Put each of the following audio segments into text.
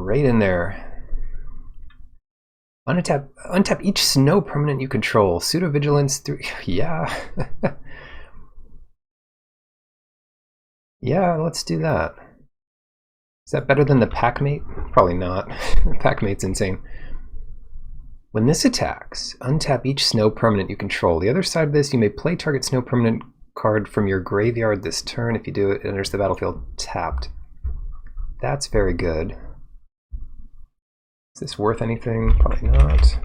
right in there. Untap each snow permanent you control. Pseudo-vigilance through... Yeah. Yeah, let's do that. Is that better than the Packmate? Probably not. Packmate's insane. When this attacks, untap each snow permanent you control. The other side of this, you may play target snow permanent card from your graveyard this turn. If you do, it enters the battlefield tapped. That's very good. Is this worth anything? Probably not.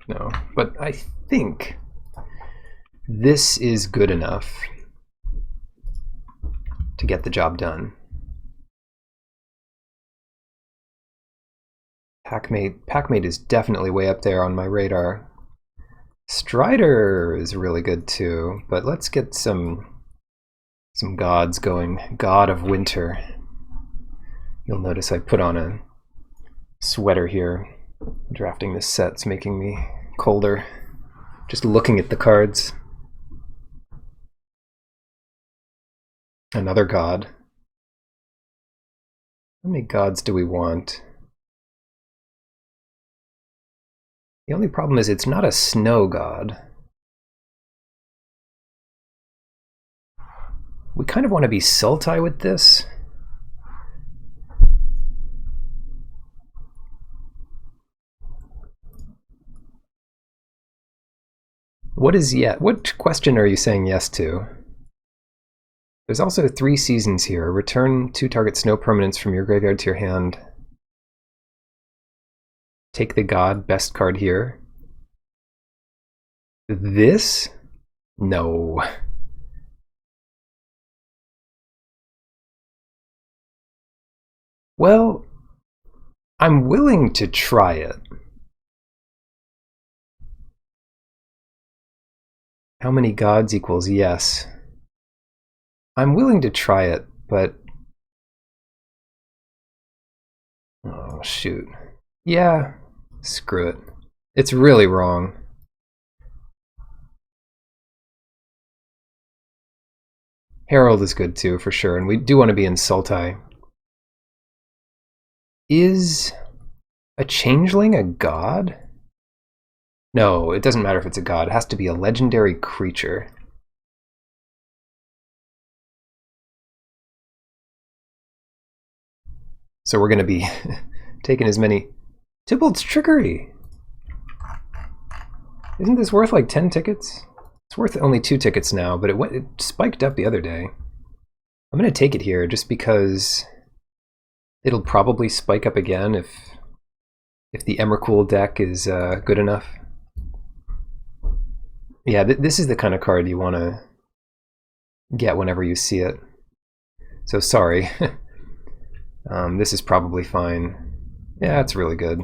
No, but I think this is good enough to get the job done. Packmate is definitely way up there on my radar. Strider is really good too, but let's get some gods going. God of Winter. You'll notice I put on a sweater here. Drafting this set's making me colder. Just looking at the cards. Another god. How many gods do we want? The only problem is it's not a snow god. We kind of want to be Sultai with this. What question are you saying yes to? There's also 3 seasons here. Return 2 target snow permanents from your graveyard to your hand. Take the god, best card here. This? No. Well, I'm willing to try it. How many gods equals yes? I'm willing to try it, but... Oh, shoot. Yeah, screw it. It's really wrong. Herald is good too, for sure, and we do want to be in Sultai. Is a changeling a god? No, it doesn't matter if it's a god. It has to be a legendary creature. So we're going to be taking as many... Tybalt's Trickery! Isn't this worth like 10 tickets? It's worth only 2 tickets now, but it spiked up the other day. I'm going to take it here just because it'll probably spike up again if the Emrakul deck is good enough. Yeah, this is the kind of card you want to get whenever you see it. So sorry. This is probably fine. Yeah, it's really good.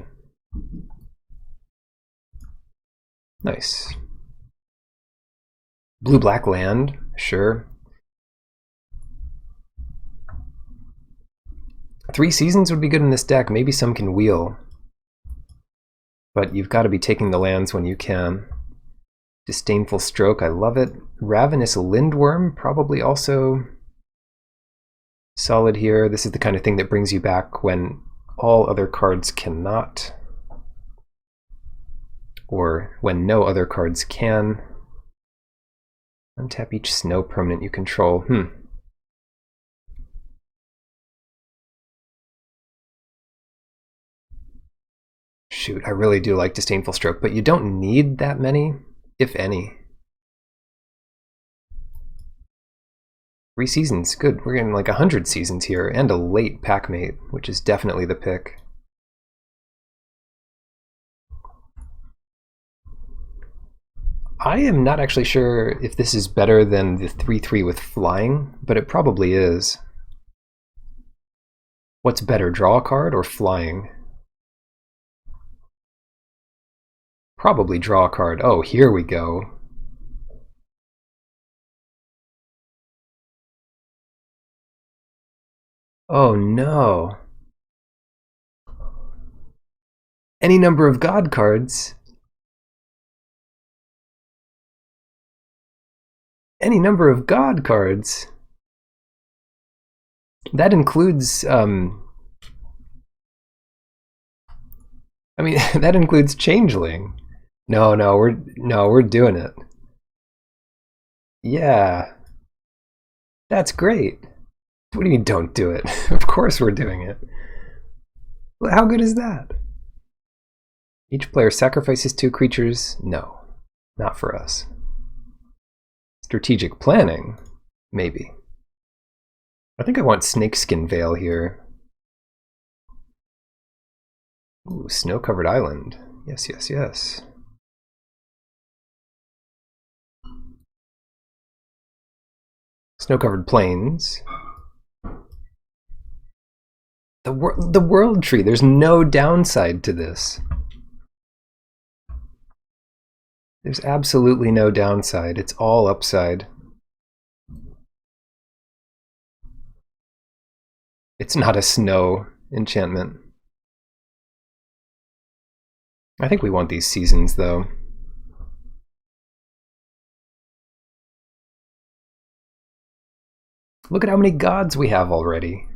Nice. Blue-black land, sure. 3 seasons would be good in this deck. Maybe some can wheel. But you've got to be taking the lands when you can. Disdainful Stroke, I love it. Ravenous Lindworm, probably also solid here. This is the kind of thing that brings you back when all other cards cannot. Or when no other cards can. Untap each snow permanent you control. Shoot, I really do like Disdainful Stroke, but you don't need that many, if any. 3 seasons, good. We're getting like 100 seasons here, and a late Packmate, which is definitely the pick. I am not actually sure if this is better than the 3/3 with flying, but it probably is. What's better, draw a card or flying? Probably draw a card. Oh, here we go. Oh no. Any number of god cards. Any number of god cards. That includes I mean, that includes changeling. No, we're doing it. Yeah, that's great. What do you mean don't do it? Of course we're doing it. Well, how good is that? Each player sacrifices 2 creatures. No, not for us. Strategic planning, maybe. I think I want Snakeskin Veil here. Ooh, snow-covered island. Yes, yes, yes. Snow-covered plains. The world tree. There's no downside to this. There's absolutely no downside. It's all upside. It's not a snow enchantment. I think we want these seasons, though. Look at how many gods we have already.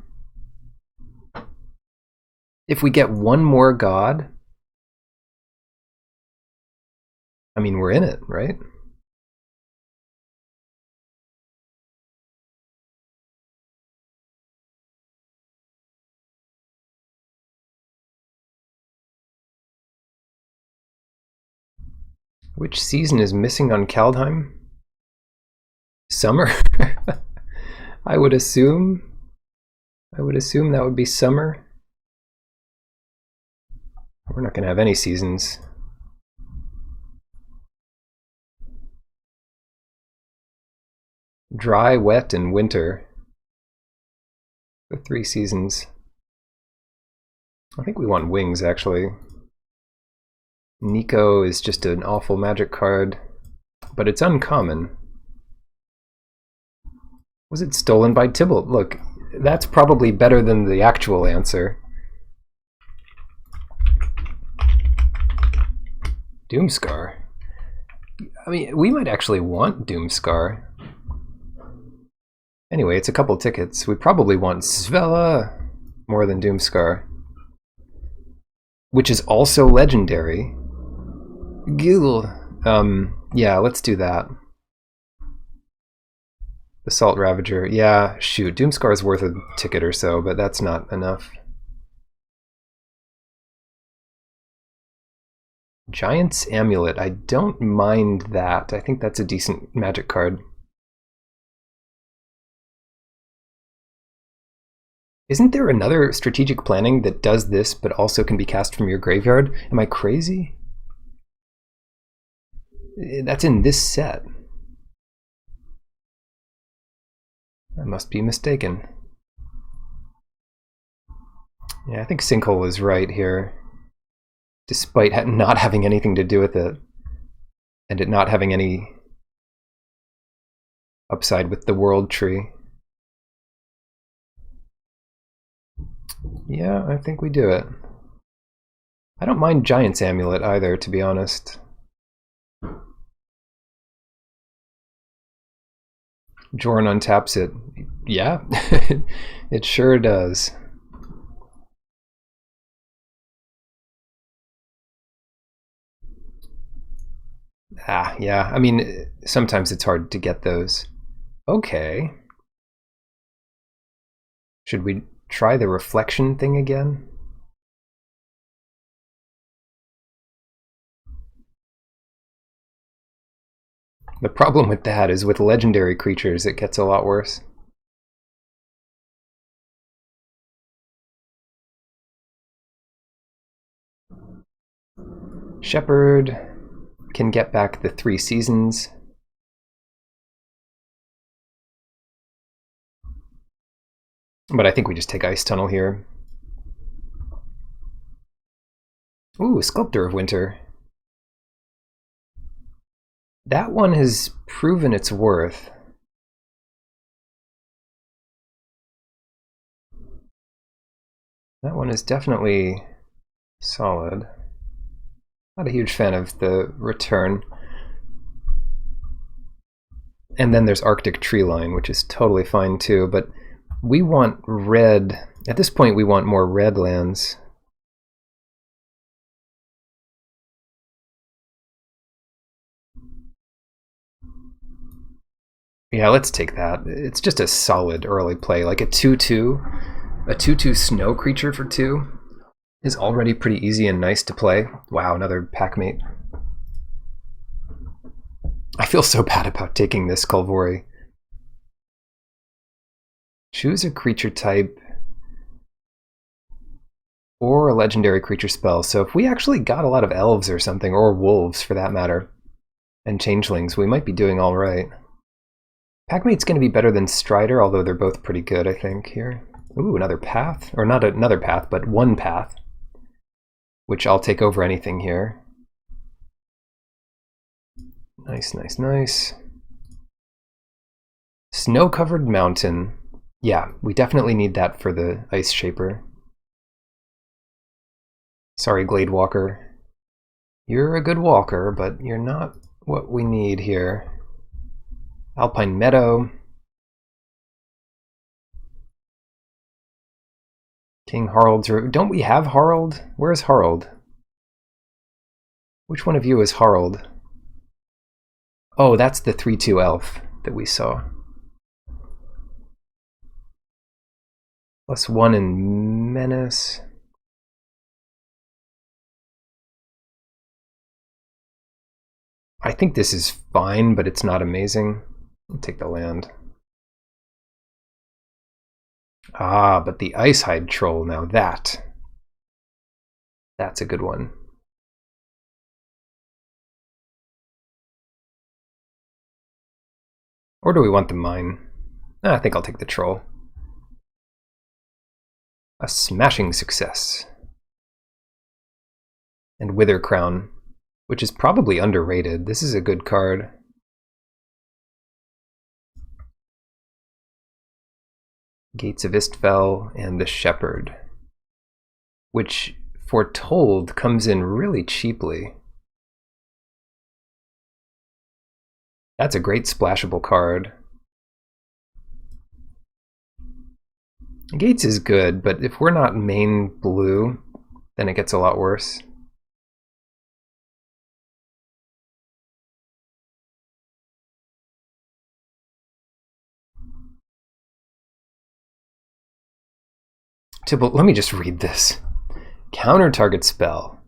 If we get one more god, I mean, we're in it, right? Which season is missing on Kaldheim? Summer? I would assume that would be summer. We're not going to have any seasons. Dry, wet, and winter. The 3 seasons. I think we want wings, actually. Nico is just an awful magic card, but it's uncommon. Was it stolen by Tybalt? Look, that's probably better than the actual answer. Doomscar. I mean, we might actually want Doomscar. Anyway, it's a couple tickets. We probably want Svella more than Doomscar, which is also legendary. Google. Yeah, let's do that. Assault Ravager. Yeah, shoot. Doomscar is worth a ticket or so, but that's not enough. Giant's Amulet. I don't mind that. I think that's a decent magic card. Isn't there another strategic planning that does this but also can be cast from your graveyard? Am I crazy? That's in this set. I must be mistaken. Yeah, I think Sinkhole is right here. Despite not having anything to do with it, and it not having any upside with the world tree. Yeah, I think we do it. I don't mind Giant's Amulet either, to be honest. Jorn untaps it. Yeah, it sure does. Ah, yeah, I mean, sometimes it's hard to get those. Okay. Should we try the reflection thing again? The problem with that is with legendary creatures, it gets a lot worse. Shepherd can get back the 3 seasons. But I think we just take Ice Tunnel here. Ooh, Sculptor of Winter. That one has proven its worth. That one is definitely solid. Not a huge fan of the return. And then there's Arctic Treeline, which is totally fine too, but we want red. At this point, we want more red lands. Yeah, let's take that. It's just a solid early play. Like a 2/2. A 2/2 snow creature for 2 is already pretty easy and nice to play. Wow, another packmate. I feel so bad about taking this Kolvori. Choose a creature type or a legendary creature spell. So if we actually got a lot of elves or something, or wolves for that matter, and changelings, we might be doing all right. Packmate's going to be better than Strider, although they're both pretty good, I think, here. Ooh, another path. Or not another path, but one path. Which I'll take over anything here. Nice, nice, nice. Snow-covered mountain. Yeah, we definitely need that for the Ice Shaper. Sorry, Glade Walker. You're a good walker, but you're not what we need here. Alpine Meadow. King Harald's... Don't we have Harald? Where's Harald? Which one of you is Harald? Oh, that's the 3/2 elf that we saw. +1 in Menace. I think this is fine, but it's not amazing. I'll take the land. Ah, but the Icehide Troll, now that's a good one. Or do we want the mine? I think I'll take the troll. A smashing success. And Wither Crown, which is probably underrated. This is a good card. Gates of Istfell and the Shepherd, which Foretold comes in really cheaply. That's a great splashable card. Gates is good, but if we're not main blue, then it gets a lot worse. Let me just read this. Counter target spell.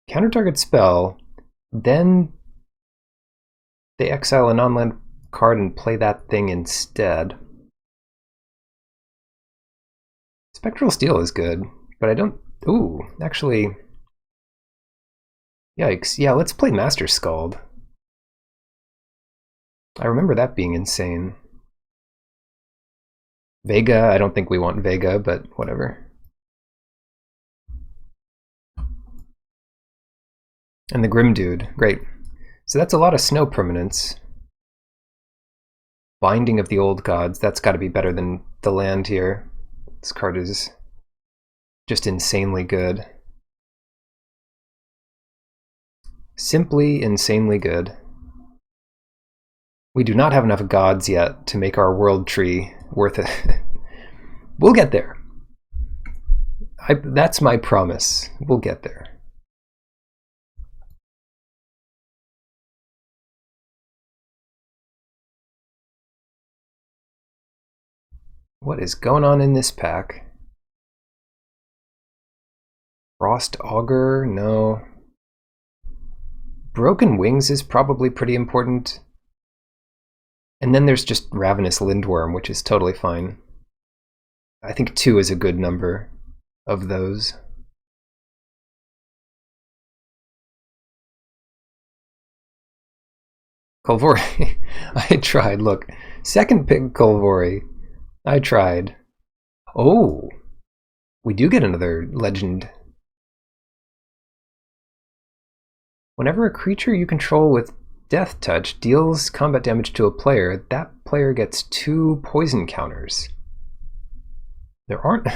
Counter target spell, then they exile a non-land card and play that thing instead. Spectral Steel is good, but I don't... Ooh, actually... Yikes. Yeah, let's play Master Scald. I remember that being insane. Vega, I don't think we want Vega, but whatever. And the Grim Dude, great. So that's a lot of snow permanents. Binding of the Old Gods, that's got to be better than the land here. This card is just insanely good. Simply insanely good. We do not have enough gods yet to make our world tree worth it. We'll get there. That's my promise. We'll get there. What is going on in this pack? Frost Augur? No. Broken Wings is probably pretty important. And then there's just Ravenous Lindworm, which is totally fine. I think 2 is a good number of those. Kolvori. I tried, look. Second pick Kolvori. I tried. Oh! We do get another legend. Whenever a creature you control with Death Touch deals combat damage to a player, that player gets 2 poison counters. There aren't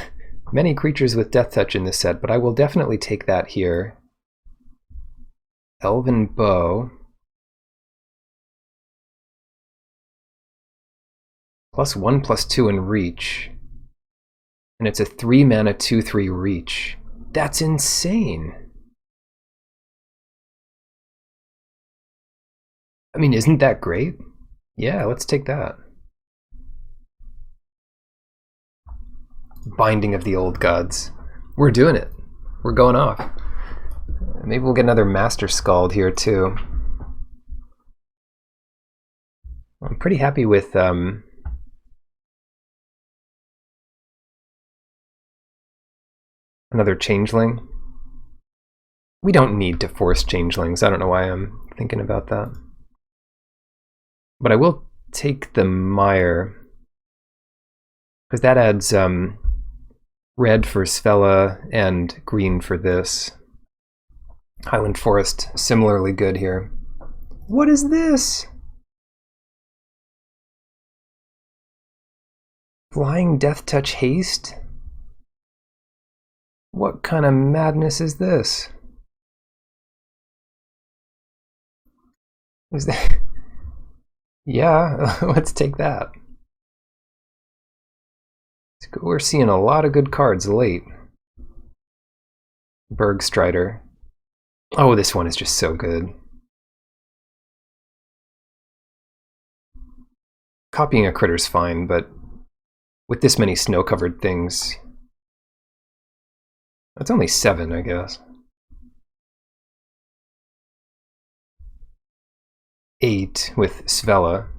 many creatures with Death Touch in this set, but I will definitely take that here. Elven Bow. +1/+2 in reach. And it's a 3 mana 2/3 reach. That's insane. I mean, isn't that great? Yeah, let's take that. Binding of the Old Gods. We're doing it. We're going off. Maybe we'll get another Master Scald here too. I'm pretty happy with another Changeling. We don't need to force Changelings. I don't know why I'm thinking about that. But I will take the Mire, because that adds red for Svella and green for this. Highland Forest, similarly good here. What is this? Flying Death Touch Haste? What kind of madness is this? Is that... Yeah, let's take that. We're seeing a lot of good cards late. Bergstrider. Oh, this one is just so good. Copying a critter's fine, but with this many snow-covered things... That's only 7, I guess. 8 with Svella.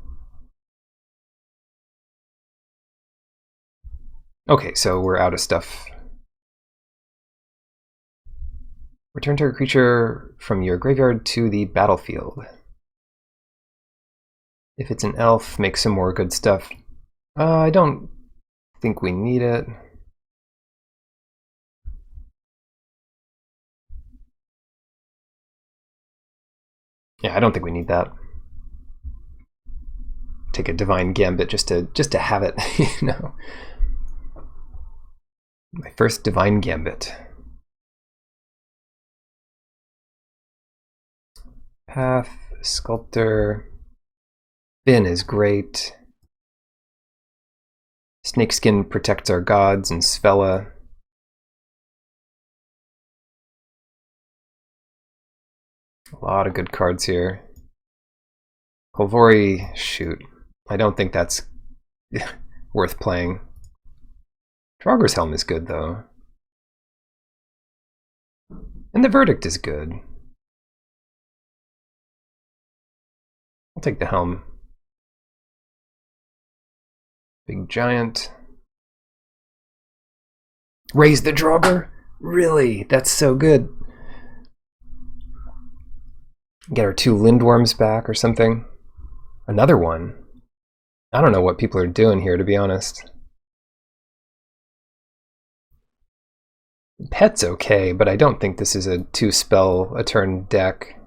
Okay, so we're out of stuff. Return target creature from your graveyard to the battlefield. If it's an elf, make some more good stuff. I don't think we need it. Yeah, I don't think we need that. Take a Divine Gambit just to have it, you know. My first Divine Gambit. Path, Sculptor. Finn is great. Snakeskin protects our gods and Svella. A lot of good cards here. Kolvori, shoot. I don't think that's worth playing. Draugr's Helm is good, though. And the Verdict is good. I'll take the Helm. Big Giant. Raise the Draugr? Really? That's so good. Get our 2 Lindworms back or something. Another one. I don't know what people are doing here, to be honest. Pet's okay, but I don't think this is a 2-spell-a-turn deck.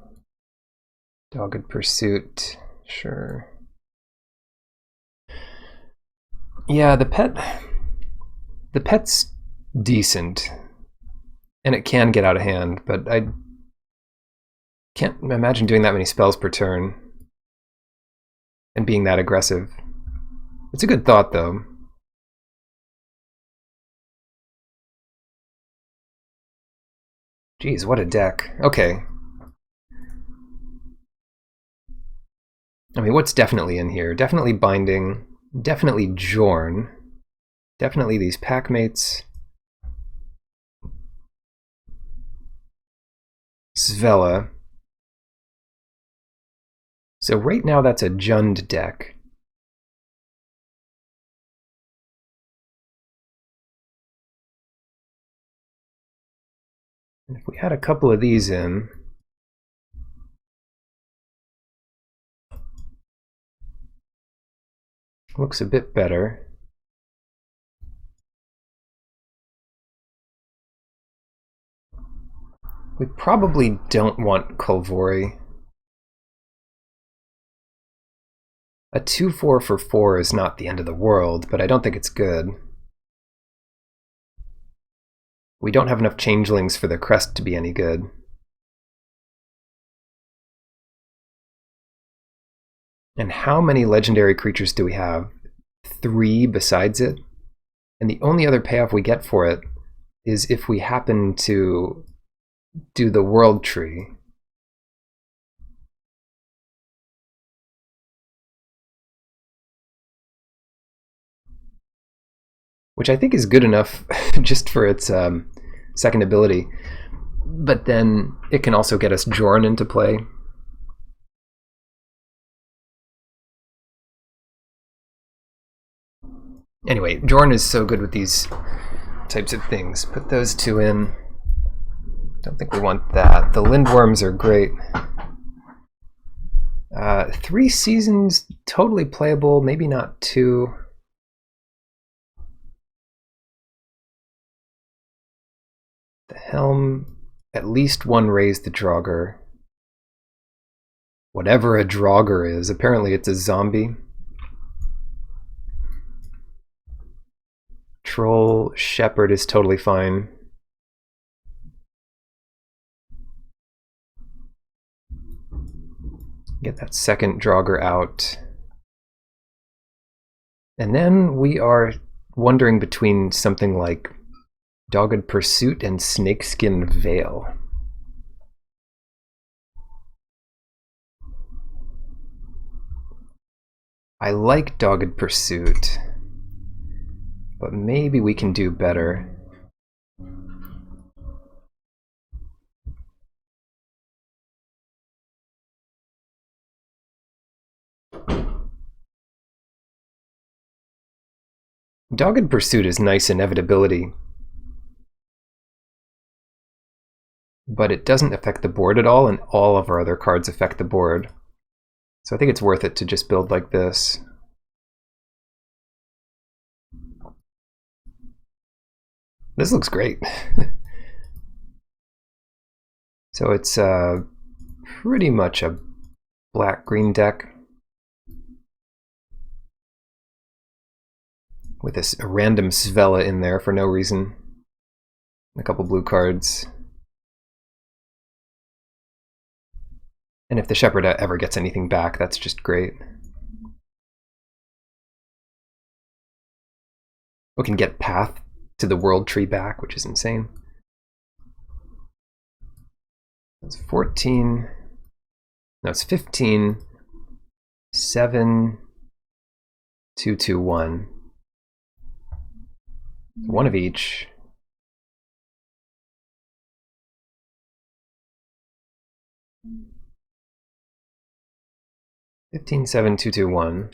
Dogged Pursuit, sure. Yeah, the pet's decent, and it can get out of hand, but I can't imagine doing that many spells per turn and being that aggressive. It's a good thought, though. Jeez, what a deck. Okay. I mean, what's definitely in here? Definitely Binding. Definitely Jorn. Definitely these Packmates. Svella. So right now that's a Jund deck. And if we had a couple of these in, looks a bit better. We probably don't want Kolvori. A 2/4 for 4 is not the end of the world, but I don't think it's good. We don't have enough changelings for the crest to be any good. And how many legendary creatures do we have? 3 besides it? And the only other payoff we get for it is if we happen to do the world tree. Which I think is good enough just for its second ability. But then it can also get us Jorn into play. Anyway, Jorn is so good with these types of things. Put those two in. Don't think we want that. The Lindworms are great. 3 seasons, totally playable, maybe not 2. The Helm, at least 1 raise the Draugr. Whatever a Draugr is, apparently it's a zombie. Troll, Shepherd is totally fine. Get that second Draugr out. And then we are wondering between something like Dogged Pursuit and Snakeskin Veil. I like Dogged Pursuit, but maybe we can do better. Dogged Pursuit is nice inevitability, but it doesn't affect the board at all, and all of our other cards affect the board. So I think it's worth it to just build like this. This looks great. So it's pretty much a black-green deck with a random Svella in there for no reason. A couple blue cards. And if the Shepherd ever gets anything back, that's just great. We can get Path to the World Tree back, which is insane. That's 14. No, it's 15. 7. 2, 2, 1. 1 of each. Fifteen, 7, 2, 2, 1.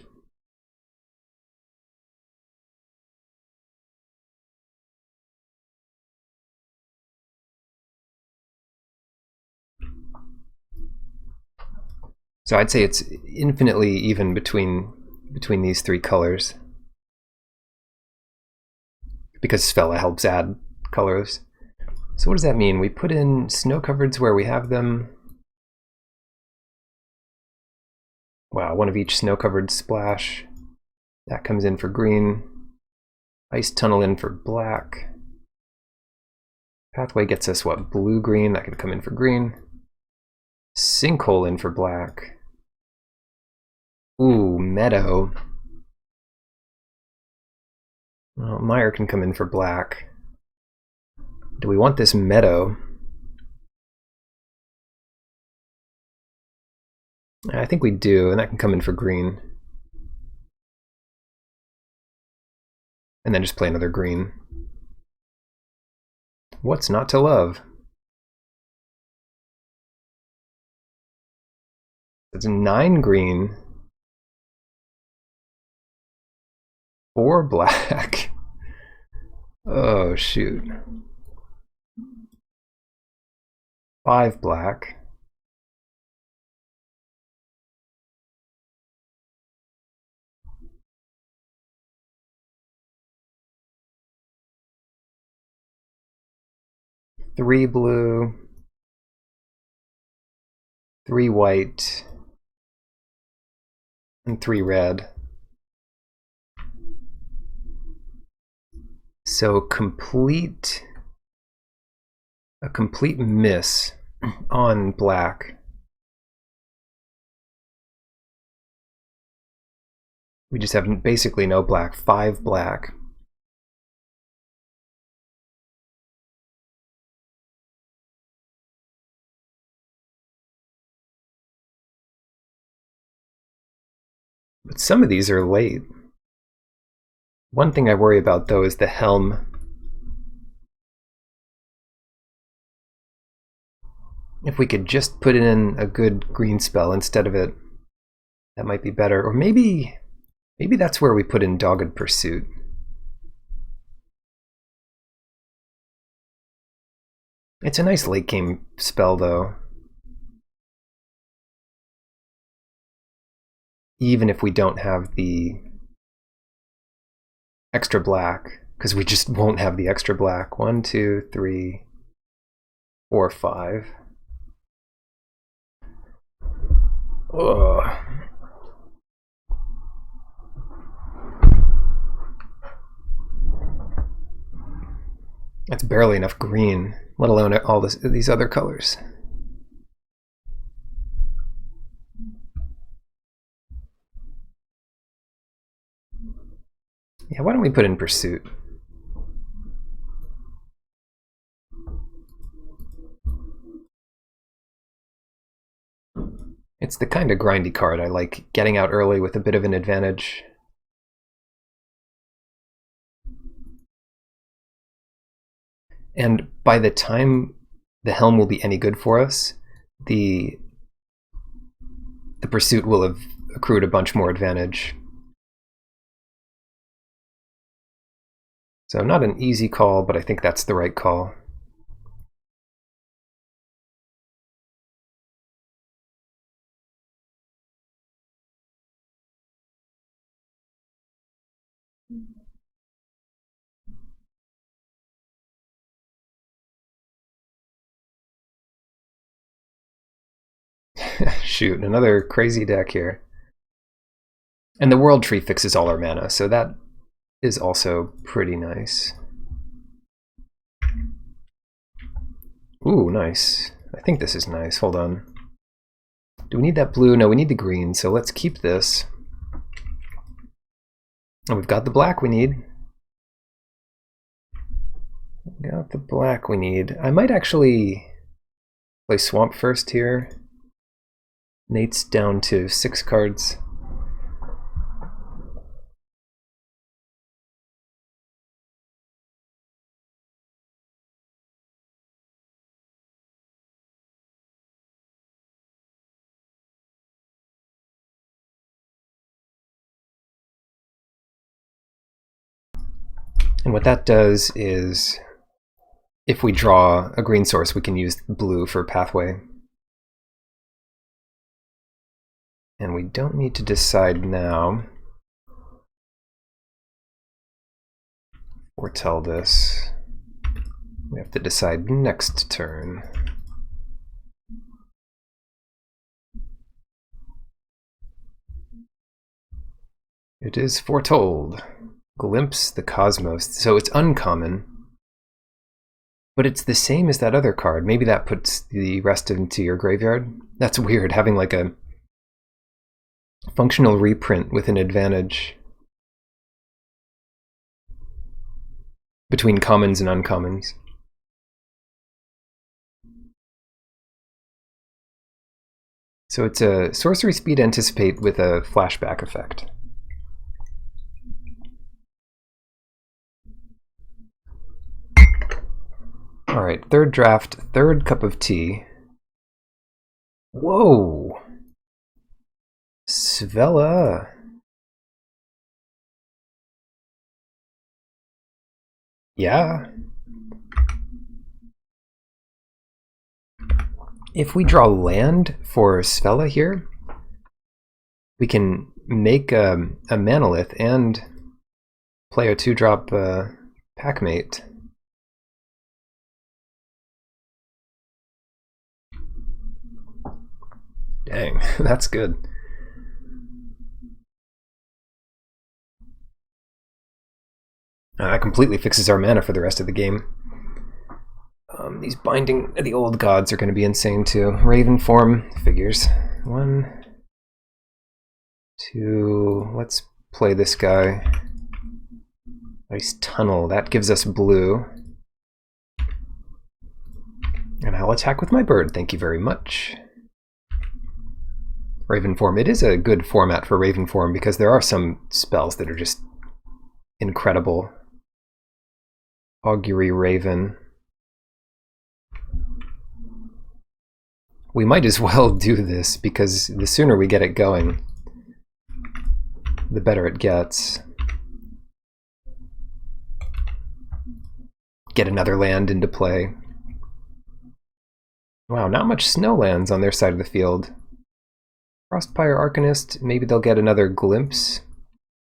So I'd say it's infinitely even between these 3 colors, because Svella helps add colors. So what does that mean? We put in snow covereds where we have them. Wow, 1 of each snow covered splash. That comes in for green. Ice tunnel in for black. Pathway gets us what? Blue green. That could come in for green. Sinkhole in for black. Ooh, meadow. Well, Mire can come in for black. Do we want this meadow? I think we do, and that can come in for green. And then just play another green. What's not to love? It's 9 green. 4 black. Oh, shoot. 5 black. Three blue. 3 white. And 3 red. So a complete miss on black. We just have basically no black. 5 black. But some of these are late. One thing I worry about, though, is the helm. If we could just put in a good green spell instead of it, that might be better. Or maybe that's where we put in Dogged Pursuit. It's a nice late game spell, though. Even if we don't have the extra black, because we just won't have the extra black. 1, 2, 3, 4, 5. Ugh. That's barely enough green, let alone all these other colors. Yeah, why don't we put in Pursuit? It's the kind of grindy card I like, getting out early with a bit of an advantage. And by the time the helm will be any good for us, the Pursuit will have accrued a bunch more advantage. So not an easy call, but I think that's the right call. Shoot, another crazy deck here. And the World Tree fixes all our mana, so that is also pretty nice. Ooh, nice. I think this is nice. Hold on. Do we need that blue? No, we need the green, so let's keep this. And we've got the black we need. Got the black we need. I might actually play Swamp first here. Nate's down to 6 cards. And what that does is, if we draw a green source, we can use blue for pathway. And we don't need to decide now. Foretell this. We have to decide next turn. It is foretold. Glimpse the Cosmos. So it's uncommon. But it's the same as that other card. Maybe that puts the rest into your graveyard. That's weird, having like a functional reprint with an advantage between commons and uncommons. So it's a sorcery speed anticipate with a flashback effect. Alright, third draft, third cup of tea. Whoa! Svella. Yeah. If we draw land for Svella here, we can make a Manolith and play a 2-drop Packmate. Dang, that's good. That completely fixes our mana for the rest of the game. These binding the old gods are going to be insane too. Raven form figures. 1, 2. Let's play this guy. Nice tunnel. That gives us blue. And I'll attack with my bird. Thank you very much. Raven form. It is a good format for Raven form because there are some spells that are just incredible. Augury Raven. We might as well do this because the sooner we get it going, the better it gets. Get another land into play. Wow, not much snow lands on their side of the field. Frostpire Arcanist, maybe they'll get another glimpse.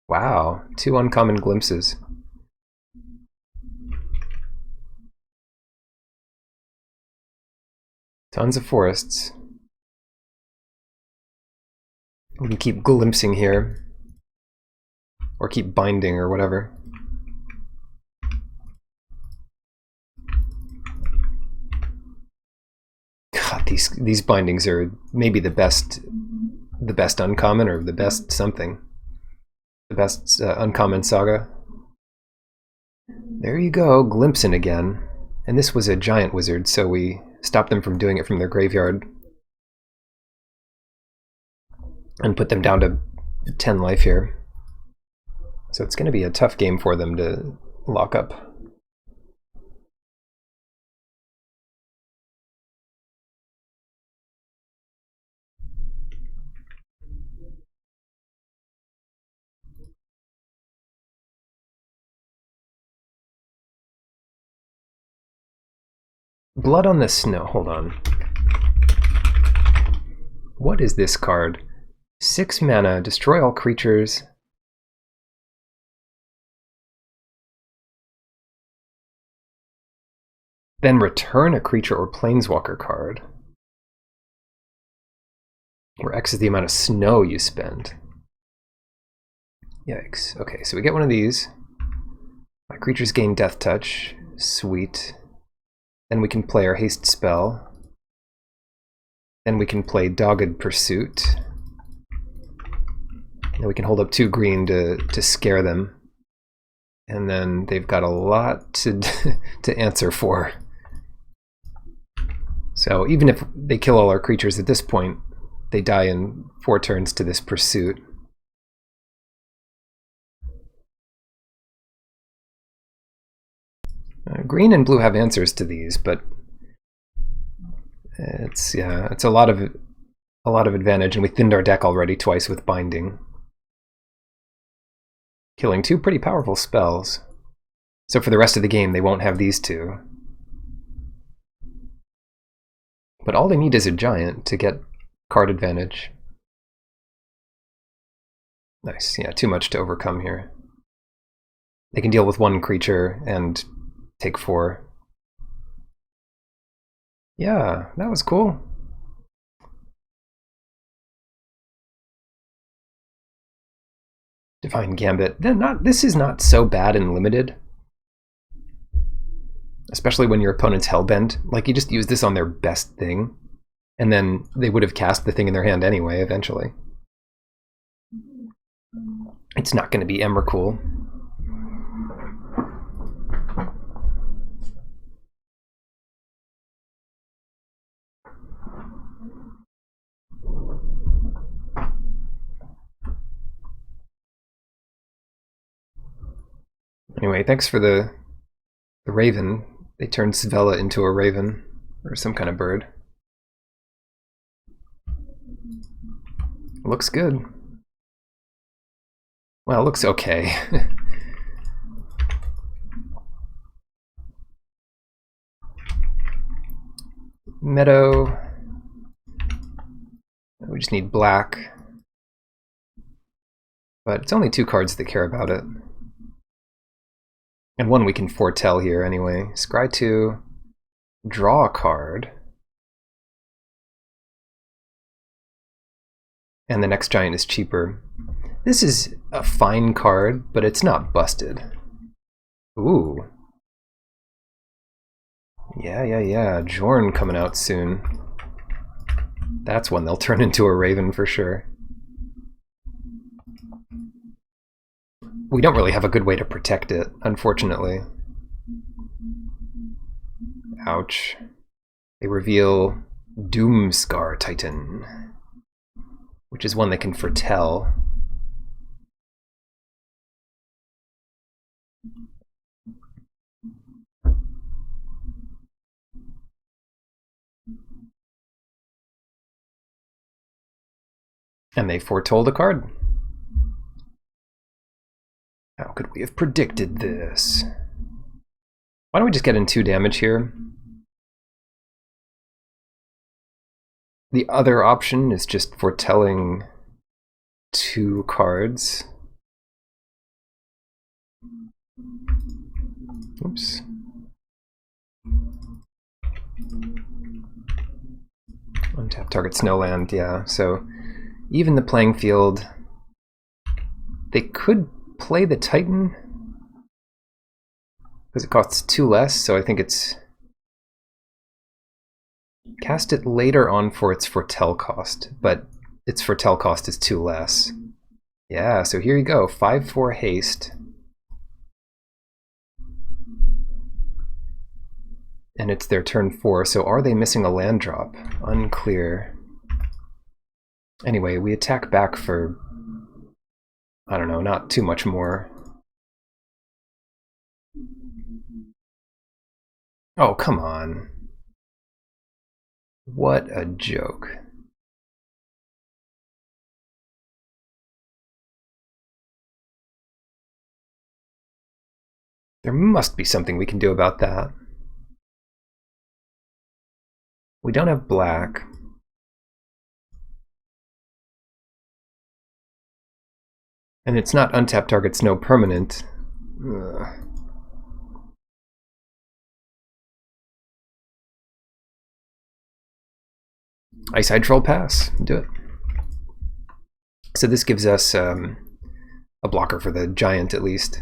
Wow, 2 uncommon glimpses. Tons of forests. We can keep glimpsing here. Or keep binding or whatever. God, these bindings are maybe the best uncommon or the best something. The best uncommon saga. There you go, glimpsing again. And this was a giant wizard, so we stopped them from doing it from their graveyard. And put them down to 10 life here. So it's going to be a tough game for them to lock up. Blood on the Snow. Hold on. What is this card? 6 mana, destroy all creatures. Then return a creature or planeswalker card. Where X is the amount of snow you spend. Yikes. Okay, so we get one of these. My creatures gain Death Touch. Sweet. Then we can play our haste spell. Then we can play Dogged Pursuit. Then we can hold up 2 green to scare them. And then they've got a lot to answer for. So even if they kill all our creatures at this point, they die in 4 turns to this Pursuit. Green and blue have answers to these, but it's a lot of advantage, and we thinned our deck already twice with binding, killing 2 pretty powerful spells. So for the rest of the game, they won't have these 2. But all they need is a giant to get card advantage. Nice, yeah, too much to overcome here. They can deal with 1 creature and take 4. Yeah, that was cool. Divine Gambit. This is not so bad in limited. Especially when your opponent's hellbent. Like, you just use this on their best thing, and then they would have cast the thing in their hand anyway, eventually. It's not going to be Emrakul. Anyway, thanks for the raven. They turned Svella into a raven, or some kind of bird. Looks good. Well, it looks okay. Meadow. We just need black. But it's only 2 cards that care about it. And 1 we can foretell here anyway. Scry 2, draw a card. And the next giant is cheaper. This is a fine card, but it's not busted. Ooh. Yeah. Jorn coming out soon. That's one they'll turn into a raven for sure. We don't really have a good way to protect it, unfortunately. Ouch. They reveal Doomscar Titan. which is one that can foretell. And they foretold a card. How could we have predicted this? Why don't we just get in 2 damage here? The other option is just foretelling 2 cards. Oops. Untap target snowland, yeah. So even the playing field. They could play the Titan because it costs 2 less, so I think it's cast it later on for its foretell cost, but its foretell cost is 2 less. Yeah, so here you go, 5/4 haste. And it's their turn 4, so are they missing a land drop? Unclear. Anyway, we attack back for, I don't know, not too much more. Oh, come on. What a joke. There must be something we can do about that. We don't have black. And it's not untap target snow permanent. Ugh. Ice-Hide Troll pass. Do it. So this gives us a blocker for the giant, at least.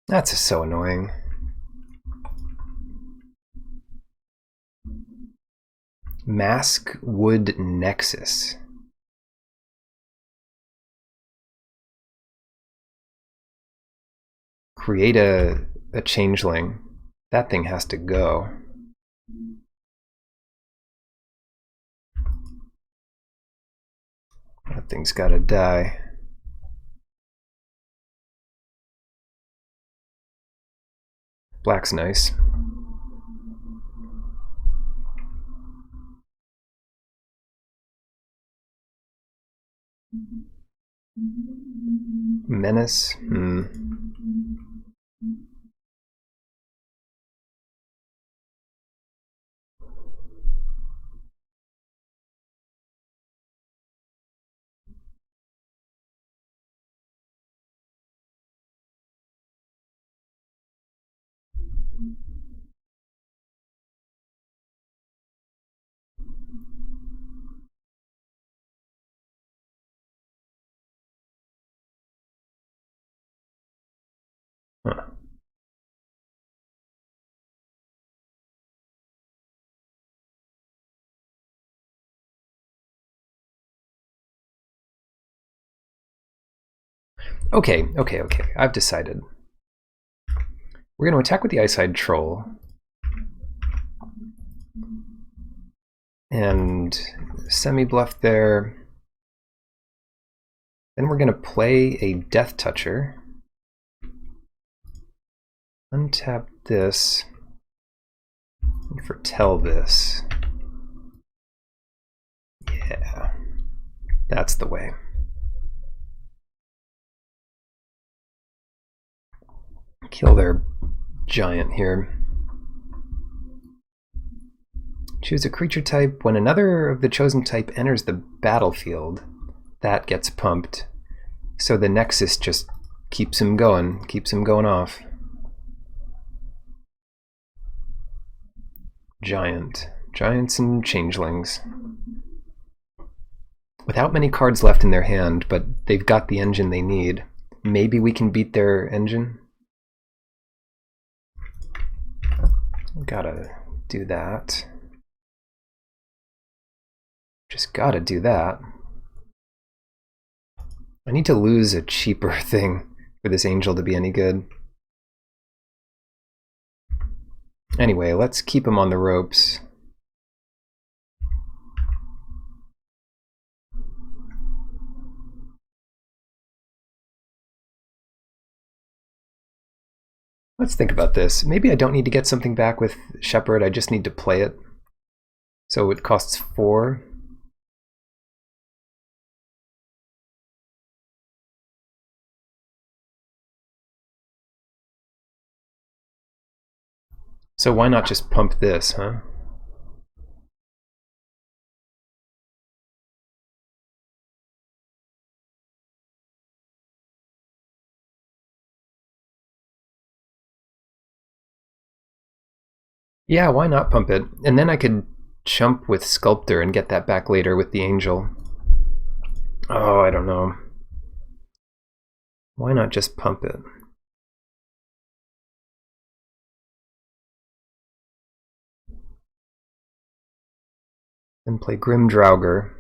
That's so annoying. Mask Wood Nexus. Create a changeling. That thing has to go. That thing's gotta die. Black's nice. Menace? Huh. Okay. I've decided. We're going to attack with the Ice-Hide Troll. And semi-bluff there. Then we're going to play a Death Toucher. Untap this. And foretell this. Yeah. That's the way. Kill their giant here. Choose a creature type. When another of the chosen type enters the battlefield, that gets pumped. So the Nexus just keeps him going off. Giants and changelings. Without many cards left in their hand, but they've got the engine they need. Maybe we can beat their engine? Gotta do that. Just gotta do that. I need to lose a cheaper thing for this angel to be any good. Anyway, let's keep him on the ropes. Let's think about this. Maybe I don't need to get something back with Shepherd, I just need to play it. So it costs 4. So why not just pump this, huh? Yeah, why not pump it? And then I could chump with Sculptor and get that back later with the Angel. Oh, I don't know. Why not just pump it? Then play Grim Draugr.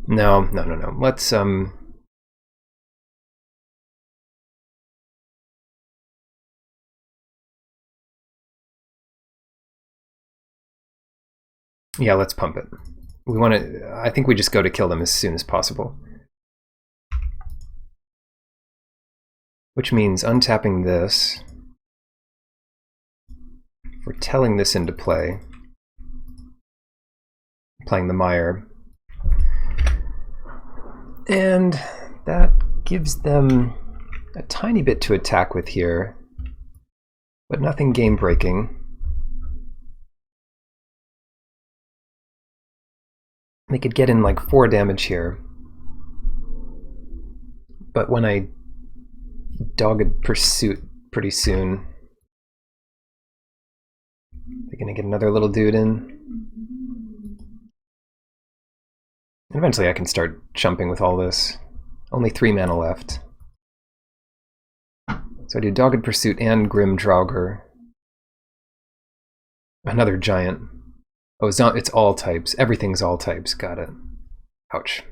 No. Let's yeah, let's pump it. We want to. I think we just go to kill them as soon as possible. Which means untapping this, foretelling this into play, playing the Mire. And that gives them a tiny bit to attack with here, but nothing game-breaking. They could get in like 4 damage here. But when I Dogged Pursuit pretty soon, they're gonna get another little dude in. And eventually I can start chumping with all this. Only 3 mana left. So I do Dogged Pursuit and Grim Draugr. Another giant. Oh, it's all types. Everything's all types. Got it. Ouch.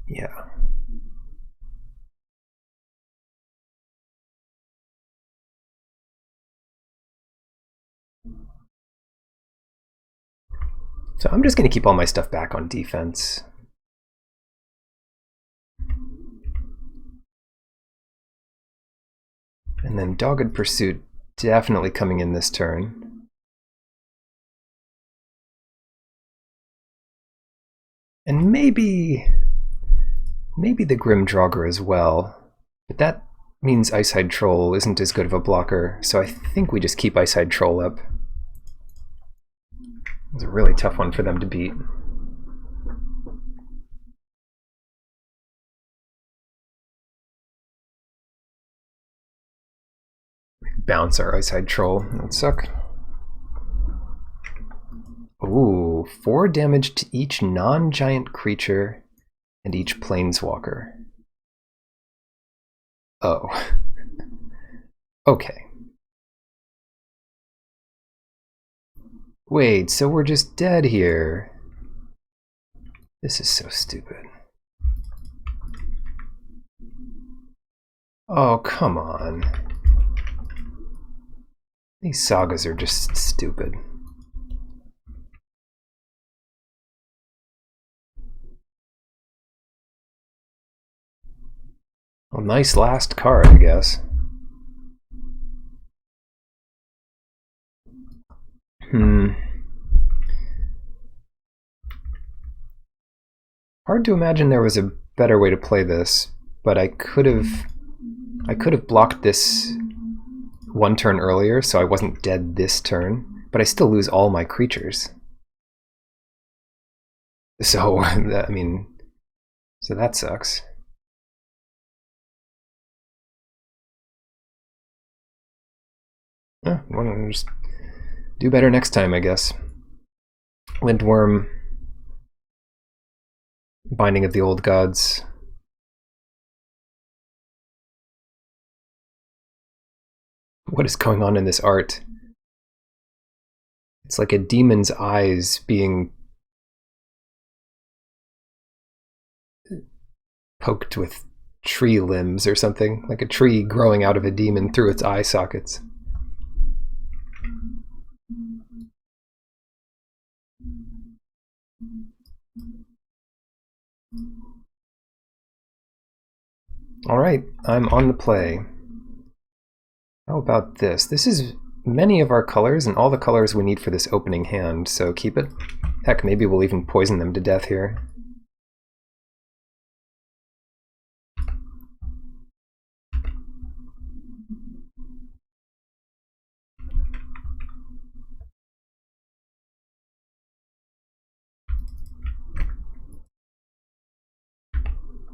Yeah. So I'm just going to keep all my stuff back on defense. And then Dogged Pursuit definitely coming in this turn. And maybe the Grim Draugr as well. But that means Icehide Troll isn't as good of a blocker, so I think we just keep Icehide Troll up. It's a really tough one for them to beat. Bounce our Icehide Troll. That would suck. Ooh, 4 damage to each non-giant creature and each planeswalker. Oh. Okay. Wait, so we're just dead here. This is so stupid. Oh, come on. These sagas are just stupid. Well, nice last card, I guess. Hard to imagine there was a better way to play this, but I could have blocked this 1 turn earlier, so I wasn't dead this turn, but I still lose all my creatures. So, I mean, so that sucks. Eh, well, just do better next time, I guess. Lindworm, Binding of the Old Gods. What is going on in this art? It's like a demon's eyes being poked with tree limbs or something, like a tree growing out of a demon through its eye sockets. Alright, I'm on the play. How about this? This is many of our colors and all the colors we need for this opening hand, so keep it. Heck, maybe we'll even poison them to death here.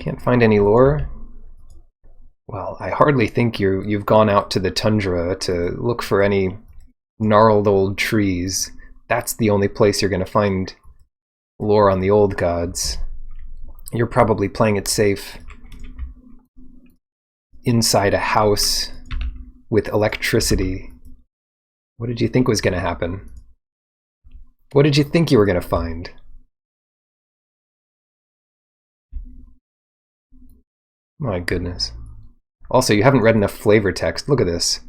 Can't find any lore? Well, I hardly think you've gone out to the tundra to look for any gnarled old trees. That's the only place you're going to find lore on the old gods. You're probably playing it safe inside a house with electricity. What did you think was going to happen? What did you think you were going to find? My goodness. Also, you haven't read enough flavor text. Look at this.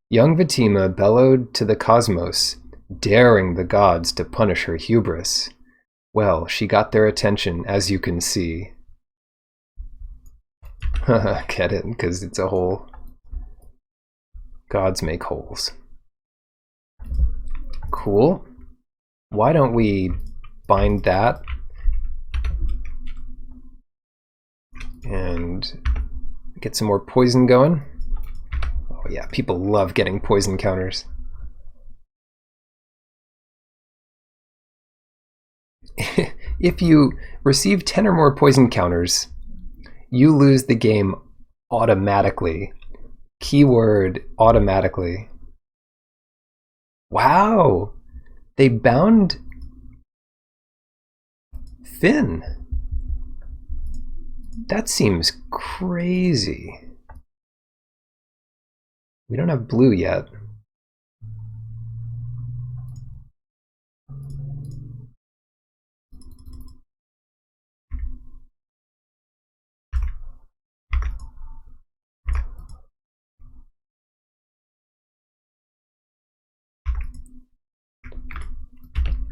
Young Vatima bellowed to the cosmos, daring the gods to punish her hubris. Well, she got their attention, as you can see. Get it? Because it's a hole. Gods make holes. Cool. Why don't we bind that and get some more poison going? Oh yeah, people love getting poison counters. If you receive 10 or more poison counters, you lose the game automatically. Keyword automatically. Wow! They bound Finn. That seems crazy. We don't have blue yet.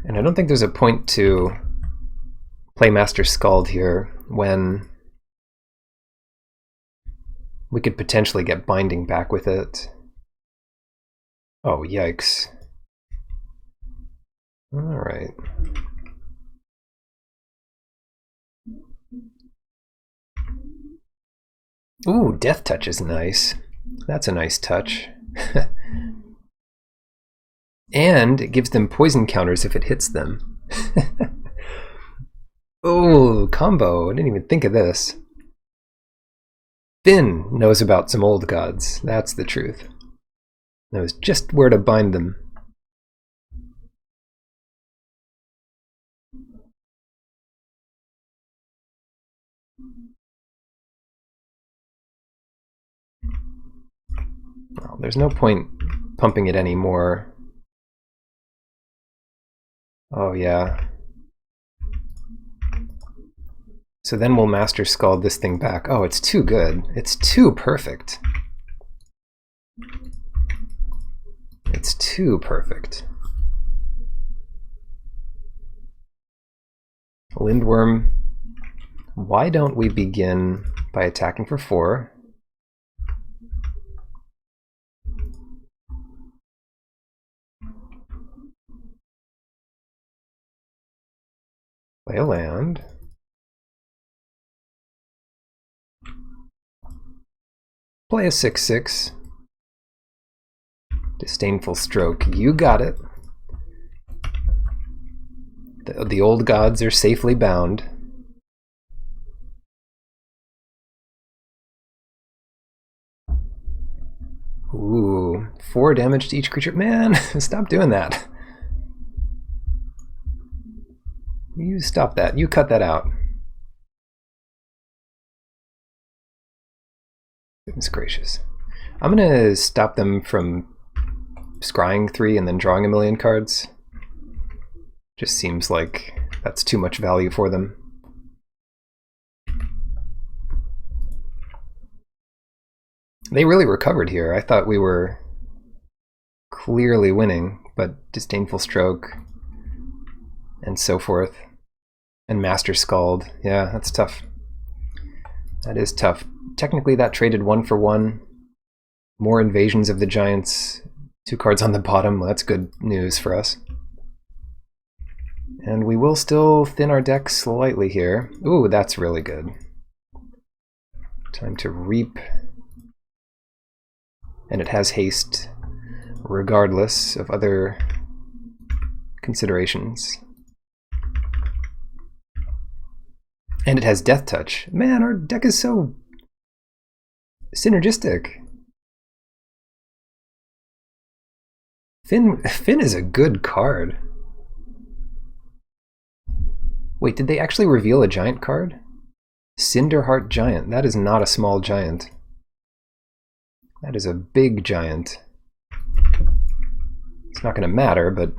And I don't think there's a point to play Master Skald here when we could potentially get binding back with it. Oh, yikes. Alright. Ooh, Death Touch is nice. That's a nice touch. And it gives them poison counters if it hits them. Oh, combo. I didn't even think of this. Finn knows about some old gods. That's the truth. Knows just where to bind them. Well, there's no point pumping it anymore. Oh yeah. So then we'll Master Skald this thing back. Oh, it's too good. It's too perfect. It's too perfect. Lindworm. Why don't we begin by attacking for 4? Play a land. Play a 6/6. Disdainful Stroke. You got it. The old gods are safely bound. Ooh, 4 damage to each creature. Man, stop doing that. You stop that. You cut that out. Goodness gracious. I'm going to stop them from scrying 3 and then drawing a million cards. Just seems like that's too much value for them. They really recovered here. I thought we were clearly winning, but Disdainful Stroke and so forth. And Master Skald. Yeah, that's tough. That is tough. technically that traded 1 for 1. More invasions of the giants. 2 cards on the bottom. Well, that's good news for us. And we will still thin our deck slightly here. Ooh, that's really good. Time to reap. And it has haste, regardless of other considerations. And it has Death Touch. Man, our deck is so synergistic. Finn is a good card. Wait, did they actually reveal a giant card? Cinderheart Giant. That is not a small giant. That is a big giant. It's not going to matter, but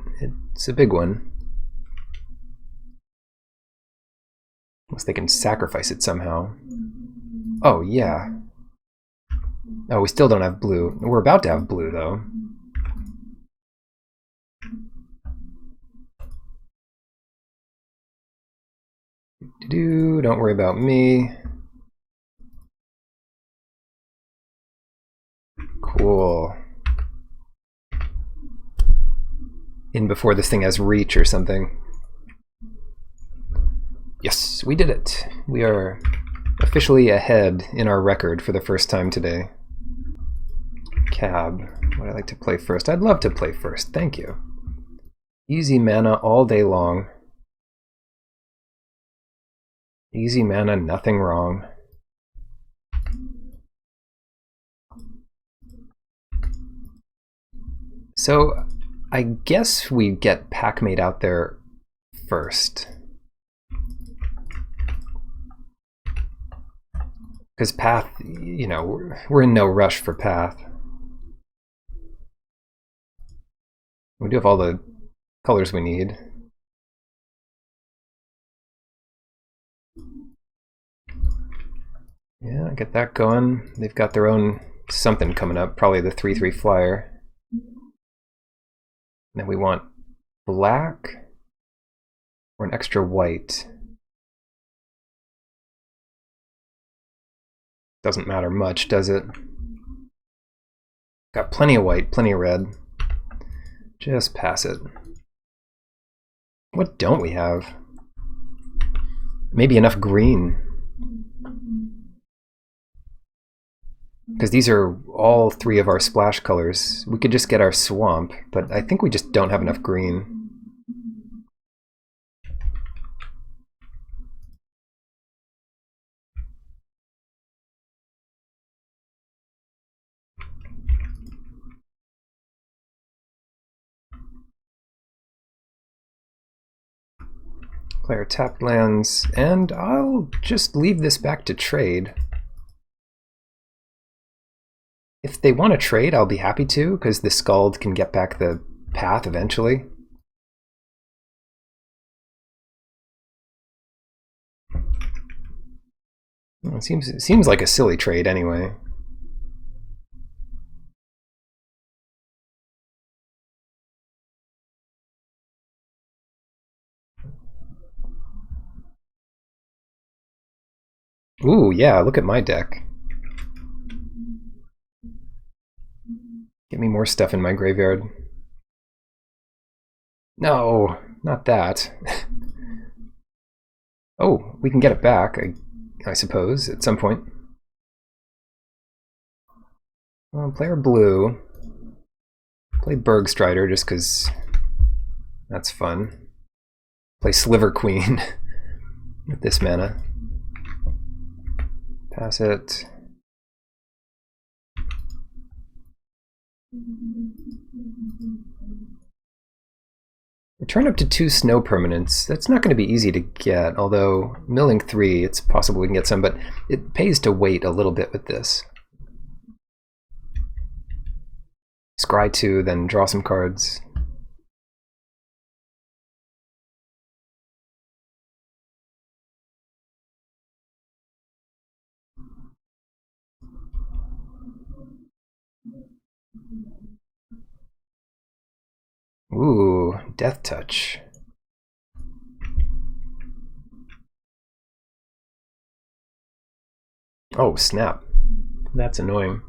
it's a big one. Unless they can sacrifice it somehow. Oh, yeah. Oh, we still don't have blue. We're about to have blue, though. Don't worry about me. Cool. In before this thing has reach or something. Yes, we did it. We are officially ahead in our record for the first time today. Cab. Would I like to play first? I'd love to play first. Thank you. Easy mana all day long. Easy mana, nothing wrong. So, I guess we get Packmate out there first. Because Path, you know, we're in no rush for Path. We do have all the colors we need. Yeah, get that going. They've got their own something coming up, probably the 3/3 flyer. And then we want black or an extra white. Doesn't matter much, does it? Got plenty of white, plenty of red. Just pass it. What don't we have? Maybe enough green. Because these are all 3 of our splash colors. We could just get our swamp, but I think we just don't have enough green. Player tapped lands, and I'll just leave this back to trade. If they want to trade, I'll be happy to, because the Skald can get back the path eventually. Well, it seems like a silly trade anyway. Ooh, yeah, look at my deck. Get me more stuff in my graveyard. No, not that. Oh, we can get it back, I suppose, at some point. Well, player blue. Play Bergstrider just because that's fun. Play Sliver Queen with this mana. Pass it. Return up to 2 snow permanents. That's not going to be easy to get, although milling 3, it's possible we can get some, but it pays to wait a little bit with this. Scry 2, then draw some cards. Ooh, Death Touch. Oh, snap. That's annoying.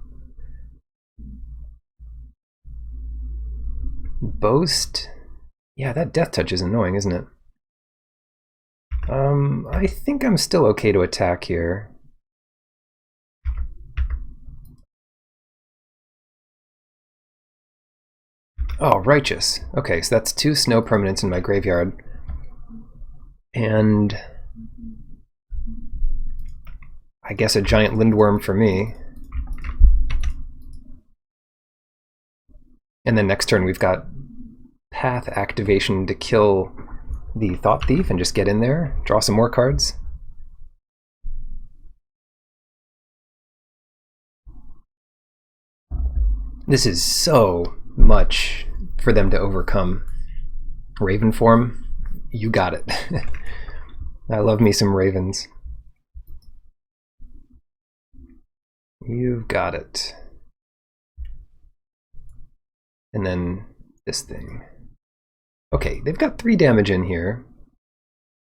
Boast. Yeah, that death touch is annoying, isn't it? I think I'm still okay to attack here. Oh, righteous. Okay, so that's 2 snow permanents in my graveyard. And I guess a giant lindworm for me. And then next turn we've got path activation to kill the Thought Thief and just get in there, draw some more cards. This is so much for them to overcome. Raven form, you got it. I love me some ravens. You've got it. And then this thing. Okay, they've got 3 damage in here.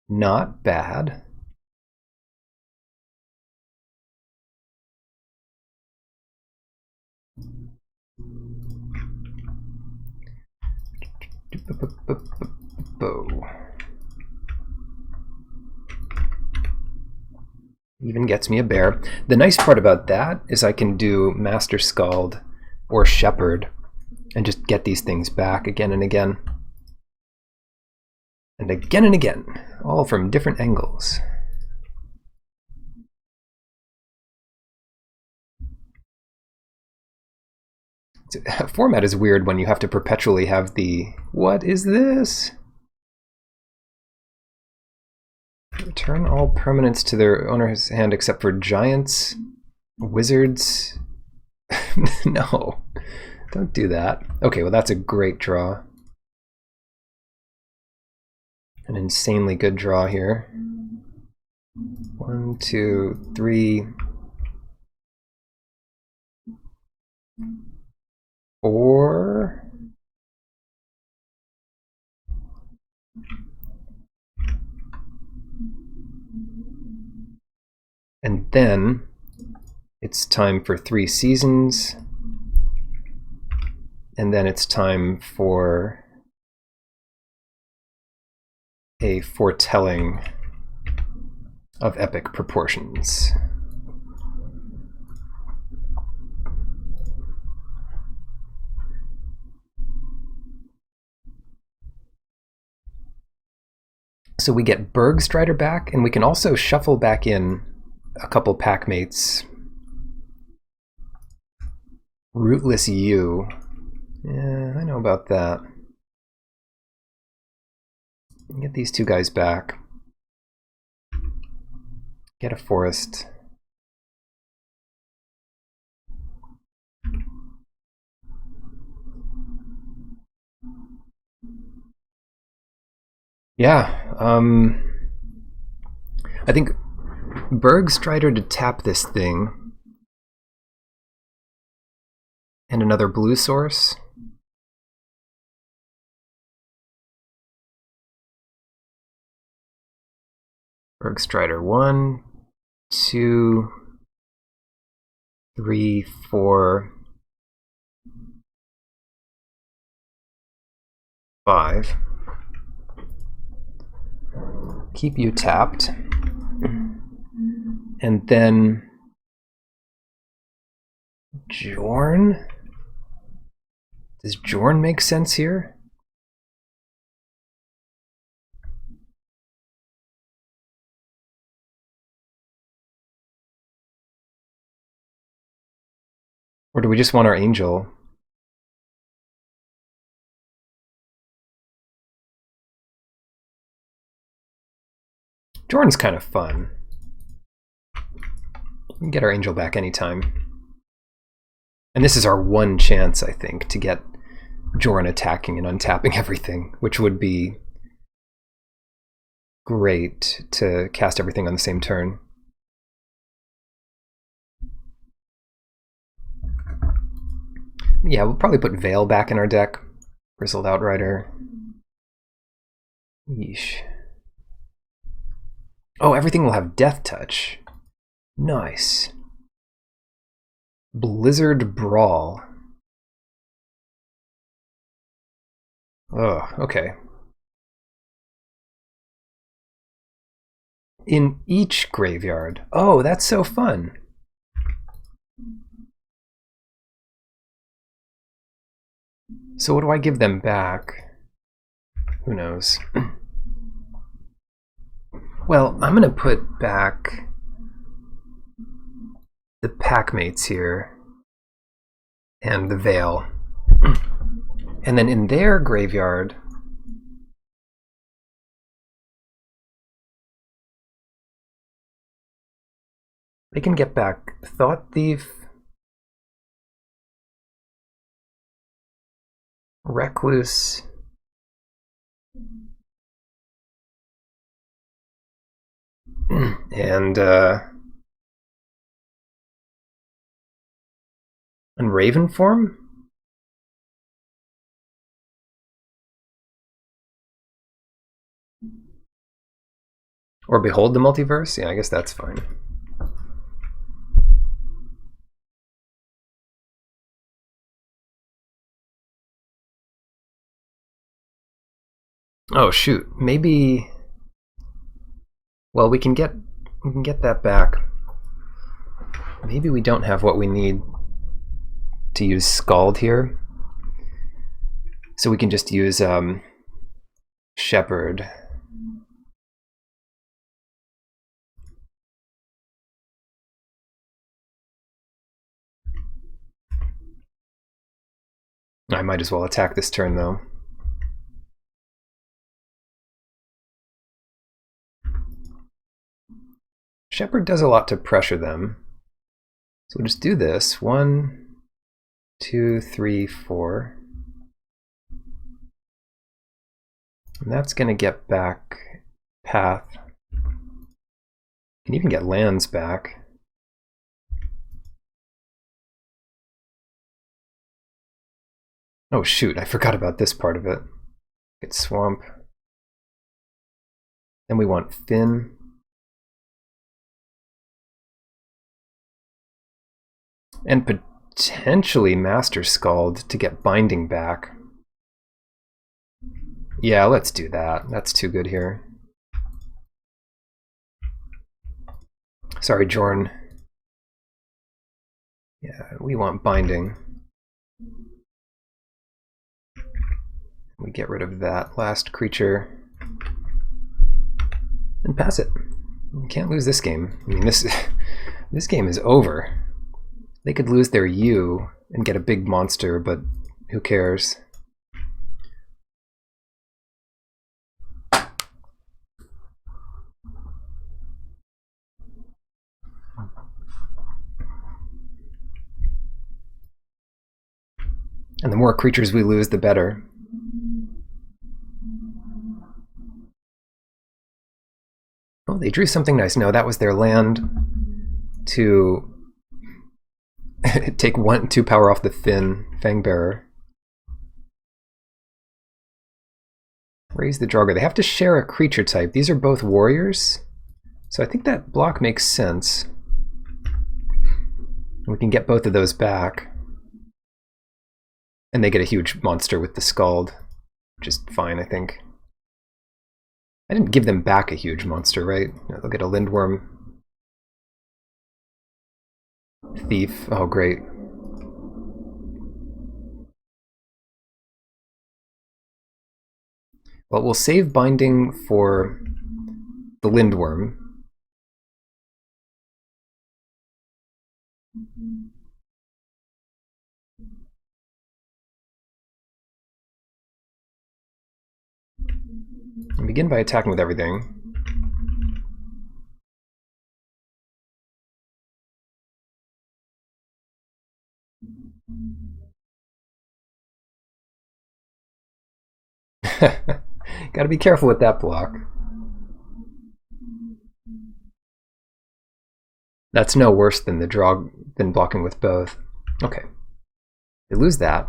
Not bad. Even gets me a bear. The nice part about that is I can do Master Scald or Shepherd and just get these things back again and again. And again, all from different angles. Format is weird when you have to perpetually have the, what is this? Return all permanents to their owner's hand except for giants, wizards. No, don't do that. Okay, well that's a great draw. An insanely good draw here. 1, 2, 3, 4. And then it's time for 3 seasons. And then it's time for a foretelling of epic proportions. So we get Bergstrider back, and we can also shuffle back in a couple pack mates. Rootless U. Yeah, I know about that. Get these 2 guys back. Get a forest. Yeah, I think Bergstrider to tap this thing. And another blue source. Bergstrider 1, 2, 3, 4, 5. Keep you tapped. And then Jorn? Does Jorn make sense here? Or do we just want our angel? Jorn's kind of fun. We can get our angel back anytime. And this is our one chance, I think, to get Jorn attacking and untapping everything, which would be great to cast everything on the same turn. Yeah, we'll probably put Veil back in our deck. Grizzled Outrider. Yeesh. Oh, everything will have Death Touch. Nice. Blizzard Brawl. Oh, okay. In each graveyard. Oh, that's so fun. So what do I give them back? Who knows? Well, I'm going to put back the Packmates here and the Veil. And then in their graveyard, they can get back Thought Thief, Recluse, and Raven form? Or Behold the Multiverse? Yeah, I guess that's fine. Oh shoot, maybe. Well, we can get that back. Maybe we don't have what we need to use Scald here, so we can just use Shepherd. I might as well attack this turn though. Shepherd does a lot to pressure them. So we'll just do this. 1, 2, 3, 4. And that's going to get back Path. Can even get lands back. Oh shoot, I forgot about this part of it. Get Swamp. Then we want Finn. And potentially Master Scald to get Binding back. Yeah, let's do that. That's too good here. Sorry, Jorn. Yeah, we want Binding. We get rid of that last creature and pass it. We can't lose this game. I mean, this game is over. They could lose their U and get a big monster, but who cares? And the more creatures we lose, the better. Oh, they drew something nice. No, that was their land to take 2 power off the Finn Fangbearer. Raise the Draugr. They have to share a creature type. These are both warriors, so I think that block makes sense. We can get both of those back. And they get a huge monster with the Scald, which is fine, I think. I didn't give them back a huge monster, right? No, they'll get a Lindworm. Thief. Oh, great. Well, we'll save Binding for the Lindworm. And begin by attacking with everything. Gotta be careful with that block. That's no worse than the draw than blocking with both. Okay. They lose that.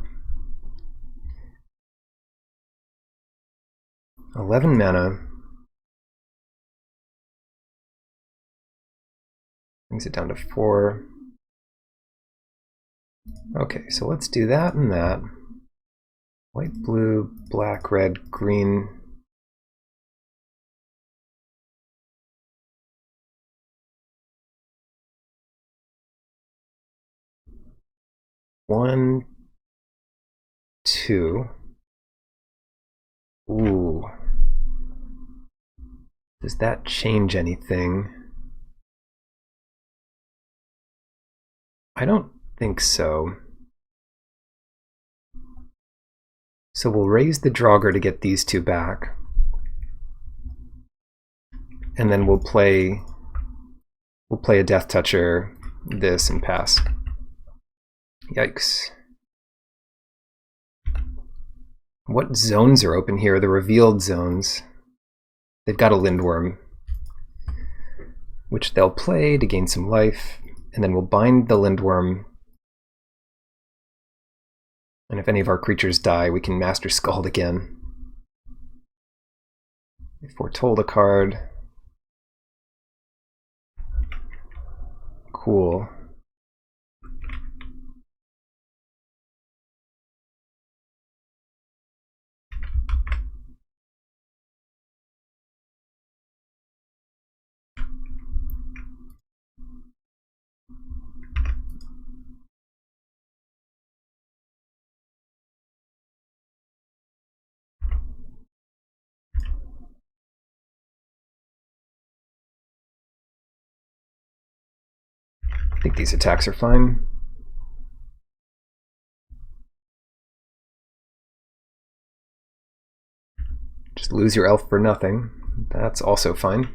11 mana. Brings it down to 4. Okay, so let's do that and that. White, blue, black, red, green. One, two. Ooh. Does that change anything? I don't think so. So we'll raise the Draugr to get these two back. And then we'll play a Death Toucher, this, and pass. Yikes. What zones are open here? The revealed zones. They've got a Lindworm, which they'll play to gain some life, and then we'll bind the Lindworm. And if any of our creatures die, we can Master Scald again. We foretold a card. Cool. I think these attacks are fine. Just lose your elf for nothing. That's also fine.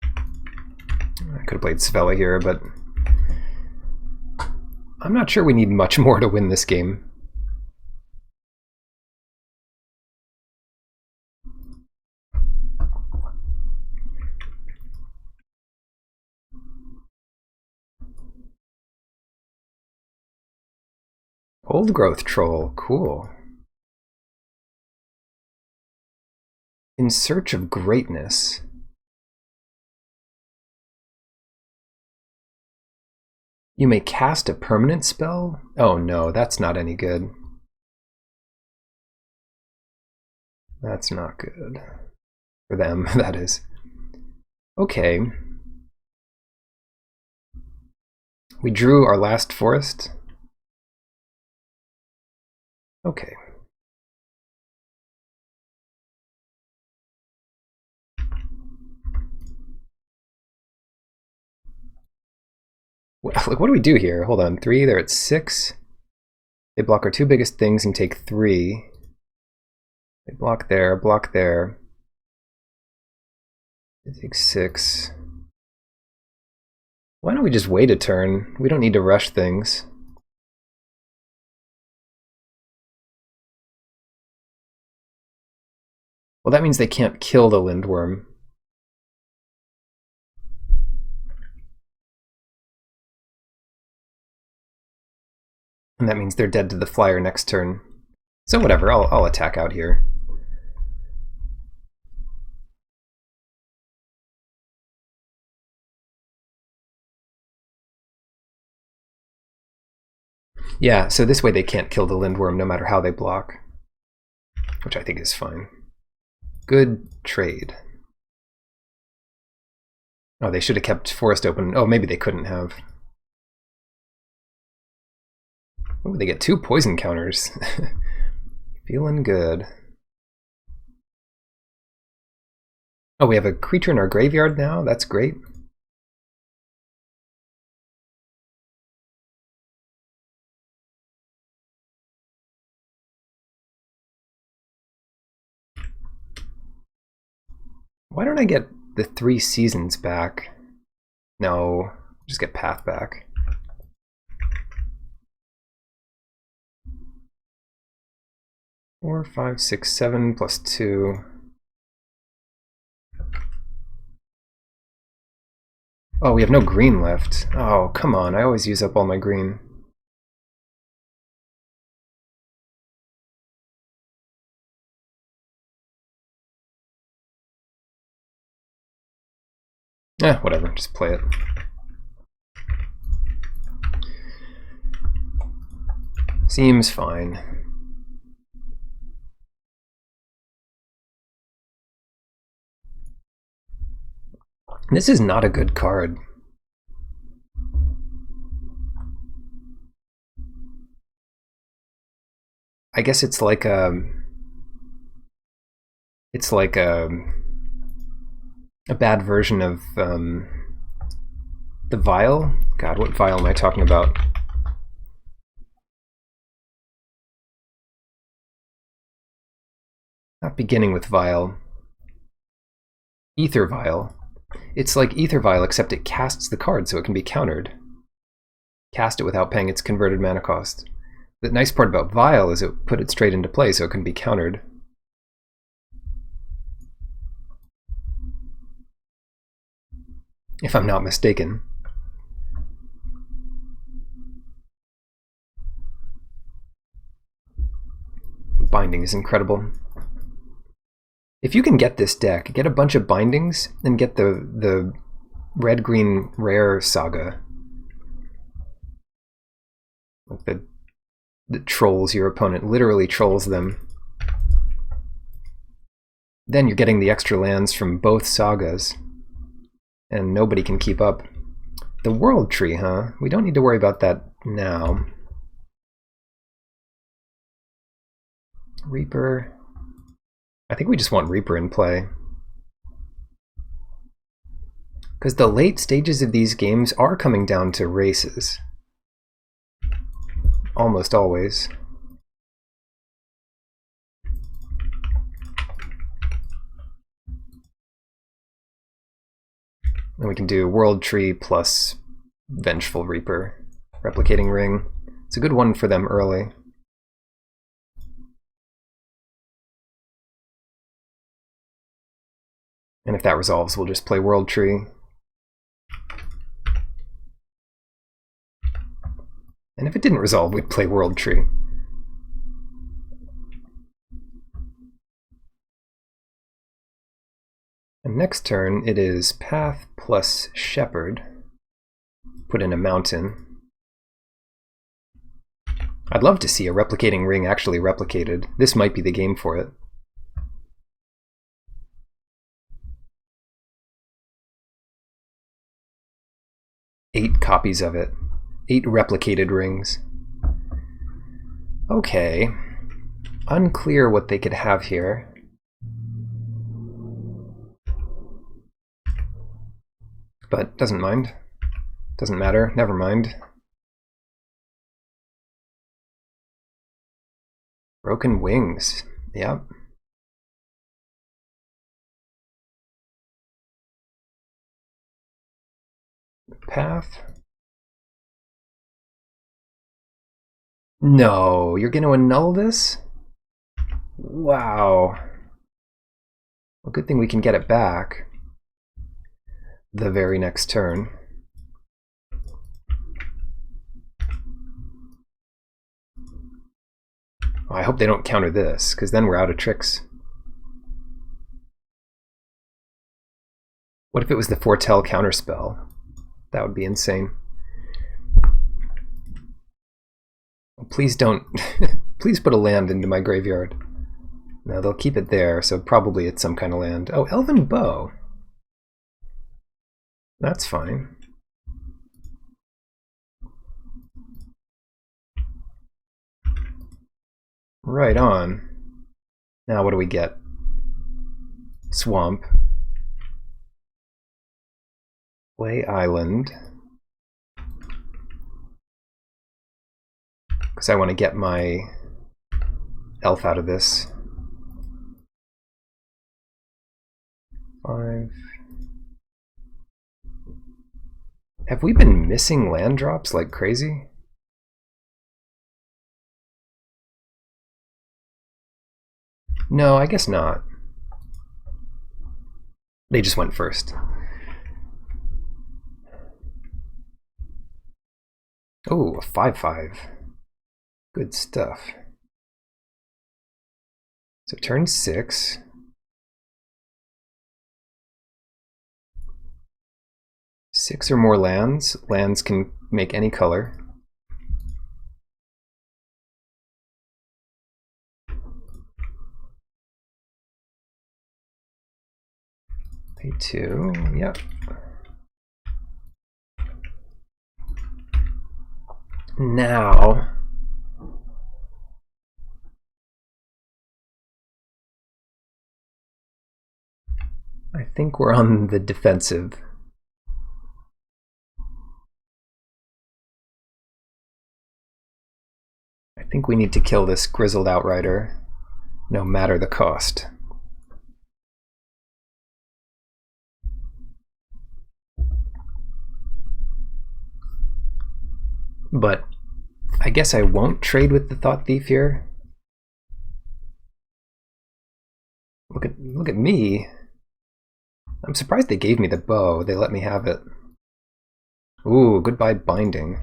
I could have played Svella here, but I'm not sure we need much more to win this game. Old Growth Troll, cool. In Search of Greatness. You may cast a permanent spell? Oh no, that's not any good. That's not good. For them, that is. Okay. We drew our last forest. Okay. What do we do here? Hold on, 3, they're at 6. They block our 2 biggest things and take 3. They block there, block there. They take 6. Why don't we just wait a turn? We don't need to rush things. Well, that means they can't kill the Lindworm. And that means they're dead to the flyer next turn. So whatever, I'll attack out here. Yeah, so this way they can't kill the Lindworm no matter how they block, which I think is fine. Good trade. Oh, they should have kept Forest open. Oh, maybe they couldn't have. Oh, they get 2 poison counters. Feeling good. Oh, we have a creature in our graveyard now? That's great. Why don't I get the 3 seasons back? No, just get Path back. Four, 5, 6, 7 plus 2. Oh, we have no green left. Oh, come on, I always use up all my green. Whatever, just play it. Seems fine. This is not a good card. I guess it's like a bad version of the vial. God, what vial am I talking about? Not beginning with vial. Ether vial. It's like Ether vial, except it casts the card so it can be countered. Cast it without paying its converted mana cost. The nice part about vial is it put it straight into play so it can be countered. If I'm not mistaken. Binding is incredible. If you can get this deck, get a bunch of bindings, and get the red-green rare saga. Like that trolls your opponent, literally trolls them. Then you're getting the extra lands from both sagas. And nobody can keep up. The World Tree, huh? We don't need to worry about that now. Reaper. I think we just want Reaper in play. Because the late stages of these games are coming down to races. Almost always. And we can do World Tree plus Vengeful Reaper. Replicating Ring. It's a good one for them early. And if that resolves, we'll just play World Tree. And if it didn't resolve, we'd play World Tree. And next turn, it is Path plus Shepherd. Put in a mountain. I'd love to see a replicating ring actually replicated. This might be the game for it. Eight copies of it. 8 replicated rings. Okay. Unclear what they could have here. But doesn't mind. Doesn't matter. Never mind. Broken Wings. Yep. Path. No, you're going to annul this? Wow. Well, good thing we can get it back the very next turn. Oh, I hope they don't counter this, because then we're out of tricks. What if it was the Foretell counterspell? That would be insane. Please don't... Please put a land into my graveyard. No, they'll keep it there, so probably it's some kind of land. Oh, Elven Bow. That's fine. Right on. Now what do we get? Swamp. Play Island. Because I want to get my elf out of this. 5. Have we been missing land drops like crazy? No, I guess not. They just went first. Oh, a 5/5. Good stuff. So turn 6. 6 or more lands. Lands can make any color. Pay 2, yep. Now, I think we're on the defensive. I think we need to kill this grizzled outrider, no matter the cost. But I guess I won't trade with the Thought Thief here. Look at me. I'm surprised they gave me the bow. They let me have it. Ooh, goodbye binding.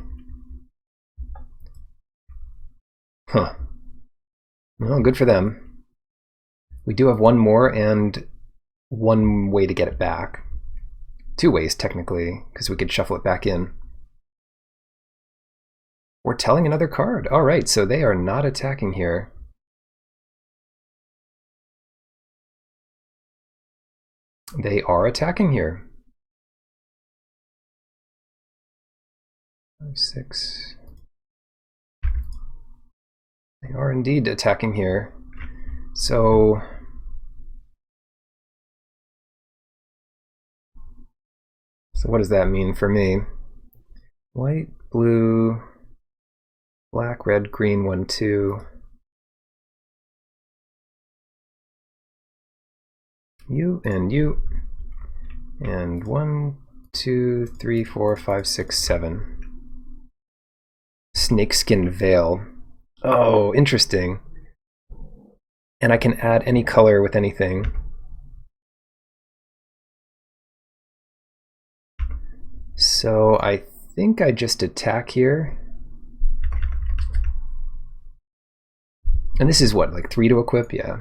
Huh. Well, good for them. We do have one more and one way to get it back. 2 ways, technically, because we could shuffle it back in. We're telling another card. All right, so they are not attacking here. They are attacking here. 5, 6. They are indeed attacking here. So what does that mean for me? White, blue, black, red, green, 1, 2. You and you. And 1, 2, 3, 4, 5, 6, 7. Snakeskin veil. Oh, interesting. And I can add any color with anything. So I think I just attack here. And this is what, like 3 to equip? Yeah.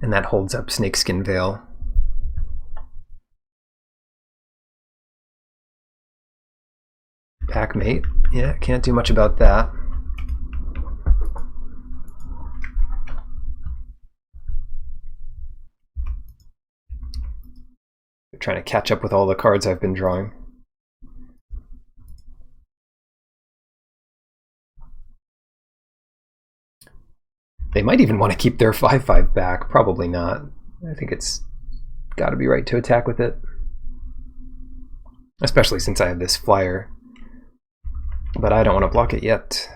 And that holds up Snakeskin Veil. Packmate. Yeah, can't do much about that. Trying to catch up with all the cards I've been drawing. They might even want to keep their 5/5 back. Probably not. I think it's got to be right to attack with it. Especially since I have this flyer. But I don't want to block it yet.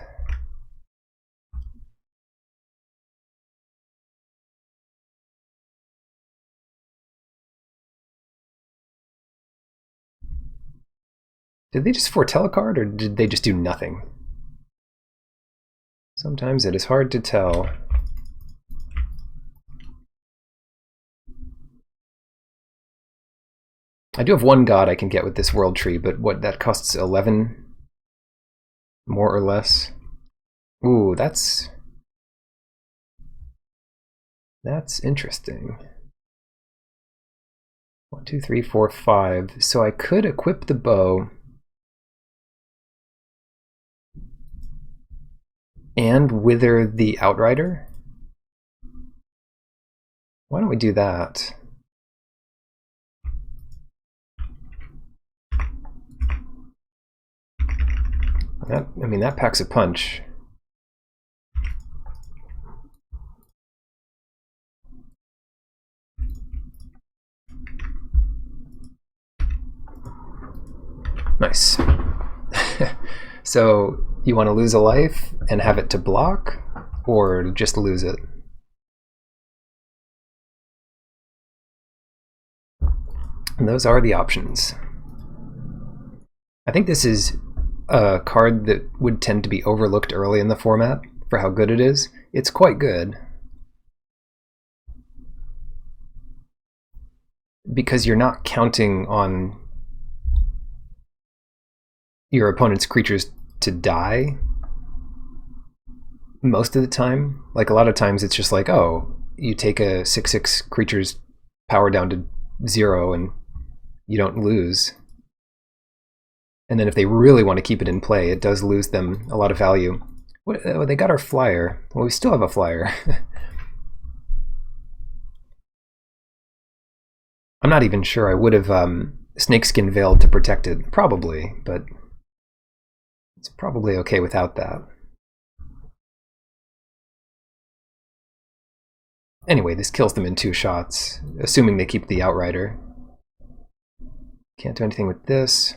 Did they just foretell a card, or did they just do nothing? Sometimes it is hard to tell. I do have one god I can get with this world tree, but what, that costs 11? More or less? Ooh, that's interesting. 1, 2, 3, 4, 5. So I could equip the bow and wither the outrider. Why don't we do that? I mean, that packs a punch. Nice. So you want to lose a life and have it to block, or just lose it? And those are the options. I think this is a card that would tend to be overlooked early in the format for how good it is. It's quite good. Because you're not counting on your opponent's creatures to die most of the time. Like, a lot of times it's just like, oh, you take a 6/6 creature's power down to 0 and you don't lose. And then if they really want to keep it in play, it does lose them a lot of value. What, oh, they got our flyer. Well, we still have a flyer. I'm not even sure I would have Snakeskin Veiled to protect it. Probably, but it's probably okay without that. Anyway, this kills them in 2 shots, assuming they keep the Outrider. Can't do anything with this.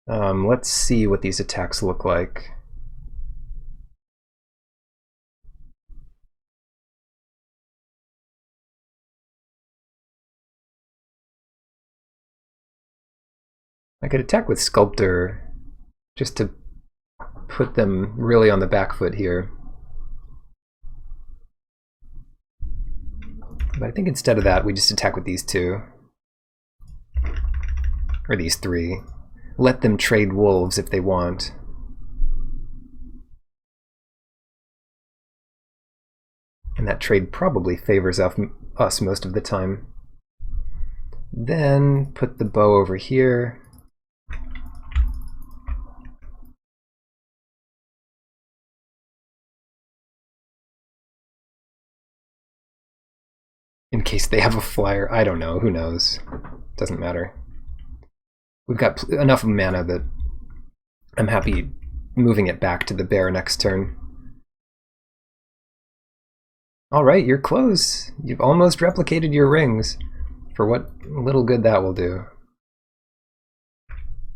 Let's see what these attacks look like. I could attack with Sculptor just to put them really on the back foot here. But I think instead of that, we just attack with these 2. Or these 3. Let them trade wolves if they want. And that trade probably favors us most of the time. Then put the bow over here. In case they have a flyer. I don't know. Who knows? Doesn't matter. We've got enough mana that I'm happy moving it back to the bear next turn. Alright, you're close. You've almost replicated your rings. For what little good that will do.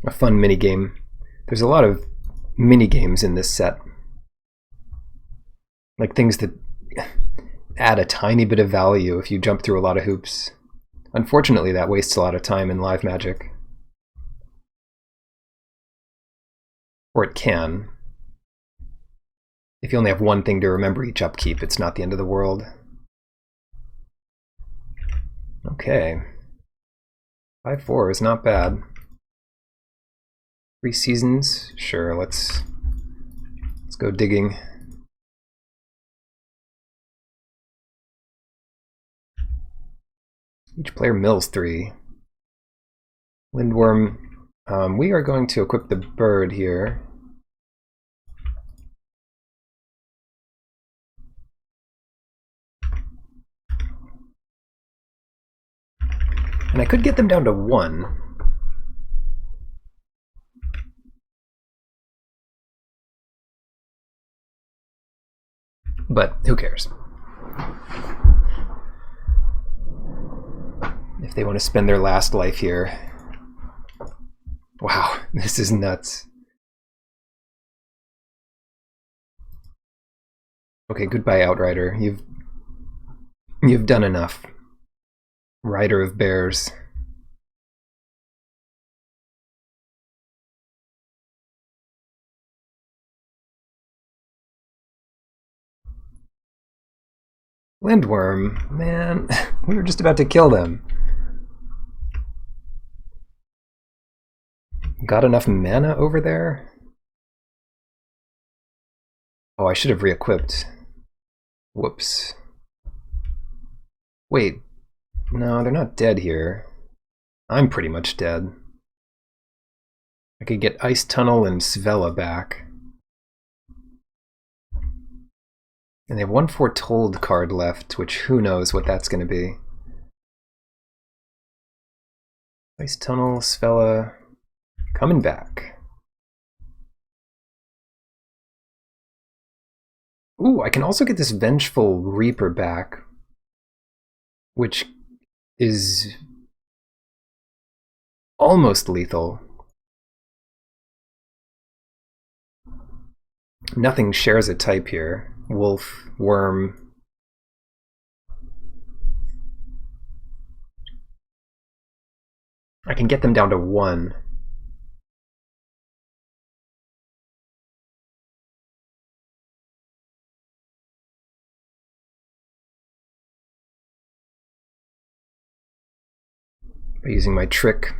A fun minigame. There's a lot of minigames in this set. Like things that add a tiny bit of value if you jump through a lot of hoops. Unfortunately, that wastes a lot of time in live Magic. Or it can. If you only have one thing to remember each upkeep, it's not the end of the world. Okay. 5/4 is not bad. 3 seasons? Sure, let's go digging. Each player mills 3. Lindworm. We are going to equip the bird here. And I could get them down to 1. But who cares? If they want to spend their last life here. Wow, this is nuts. Okay, goodbye, Outrider. You've done enough. Rider of Bears. Lindworm, man, we were just about to kill them. Got enough mana over there? Oh, I should have re-equipped. Whoops. Wait, no, they're not dead here. I'm pretty much dead. I could get Ice Tunnel and Svella back. And they have 1 Foretold card left, which who knows what that's going to be. Ice Tunnel, Svella, coming back. Ooh, I can also get this Vengeful Reaper back, which is almost lethal. Nothing shares a type here. Wolf, Worm. I can get them down to 1. By using my trick.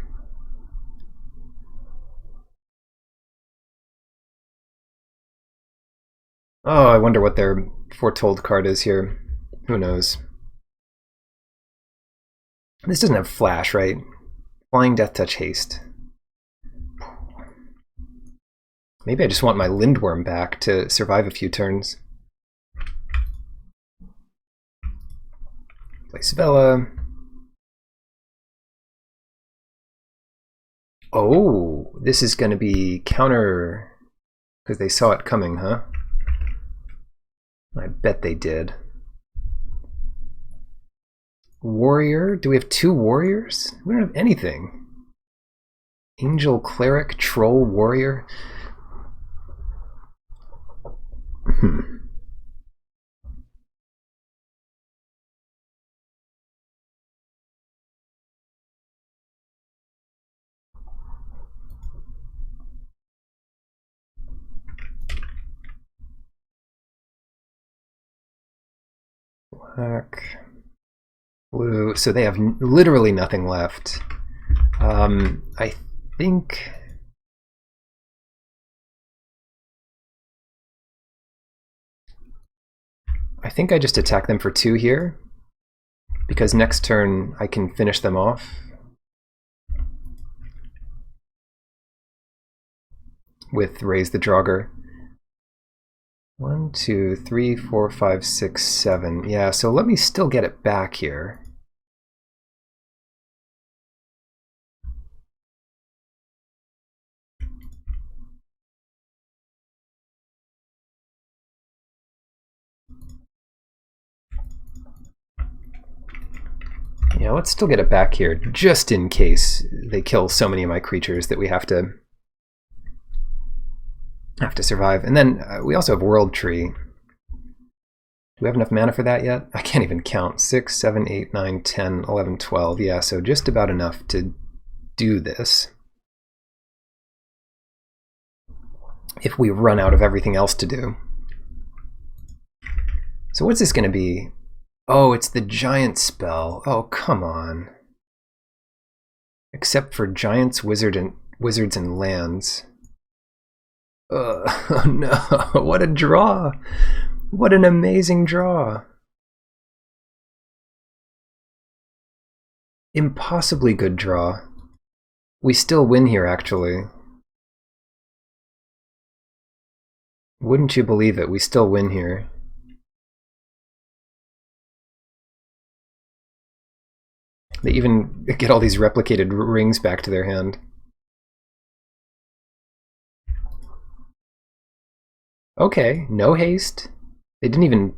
Oh, I wonder what their Foretold card is here. Who knows? This doesn't have flash, right? Flying Death Touch Haste. Maybe I just want my Lindworm back to survive a few turns. Play Svella. Oh, this is going to be counter because they saw it coming, huh? I bet they did. Warrior? Do we have 2 warriors? We don't have anything. Angel, Cleric, Troll, Warrior. Black, blue. So they have literally nothing left. I think. I just attack them for 2 here, because next turn I can finish them off. With Raise the Draugr. 1, 2, 3, 4, 5, 6, 7. Yeah, so let me still get it back here. Yeah, let's still get it back here, just in case they kill so many of my creatures that we have to survive. And then we also have World Tree. Do we have enough mana for that yet? I can't even count. 6, 7, 8, 9, 10, 11, 12. Yeah, so just about enough to do this. If we run out of everything else to do. So what's this going to be? Oh, it's the giant spell. Oh, come on. Except for giants, wizards, and lands. Oh no, what a draw. What an amazing draw. Impossibly good draw. We still win here, actually. Wouldn't you believe it? We still win here. They even get all these replicated rings back to their hand. Okay, no haste. They didn't even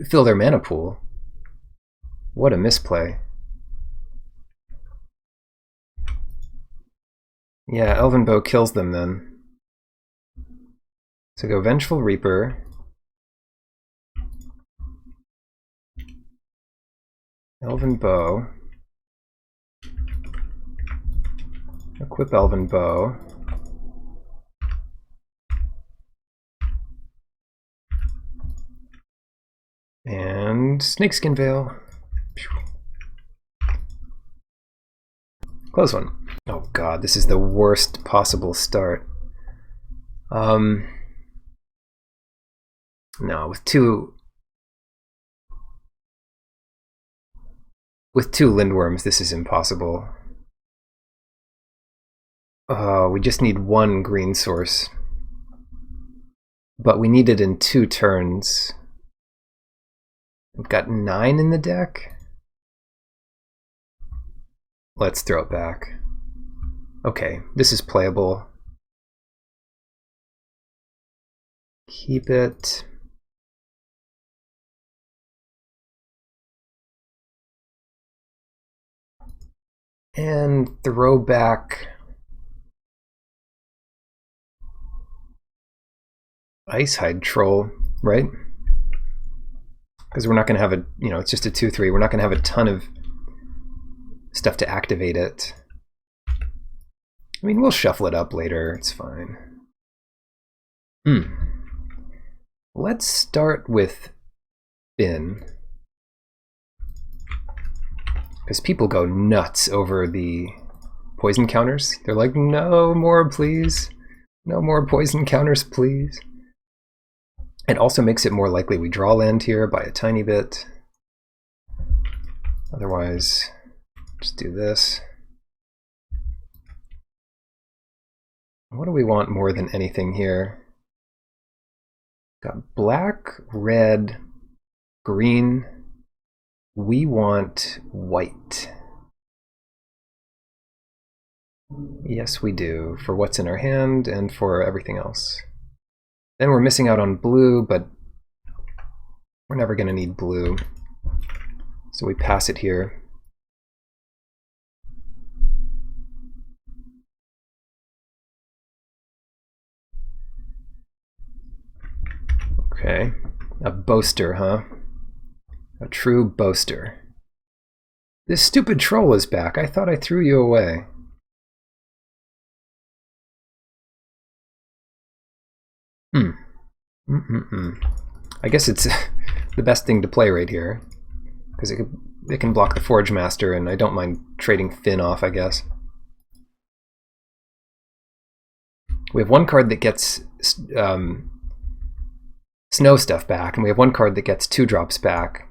fill their mana pool. What a misplay. Yeah, Elven Bow kills them then. So go Vengeful Reaper. Elven Bow. Equip Elven Bow. And Snakeskin Veil. Close one. Oh god, this is the worst possible start. No, with two Lindworms, this is impossible. We just need 1 green source. But we need it in 2 turns. We've got 9 in the deck. Let's throw it back. Okay, this is playable. Keep it. And throw back Icehide Troll, right? Because we're not going to have a, it's just a 2/3. We're not going to have a ton of stuff to activate it. I mean, we'll shuffle it up later. It's fine. Let's start with Finn. Because people go nuts over the poison counters. They're like, no more, please. No more poison counters, please. It also makes it more likely we draw land here by a tiny bit. Otherwise, Just do this. What do we want more than anything here? Got black, red, green. We want white. Yes, we do, for what's in our hand and for everything else. Then we're missing out on blue, but we're never going to need blue. So we pass it here. Okay, a boaster, huh? A true boaster. This stupid troll is back. I thought I threw you away. I guess it's the best thing to play right here, because it can block the Forge Master, and I don't mind trading Finn off, I guess. We have one card that gets snow stuff back, and we have one card that gets 2-drops back.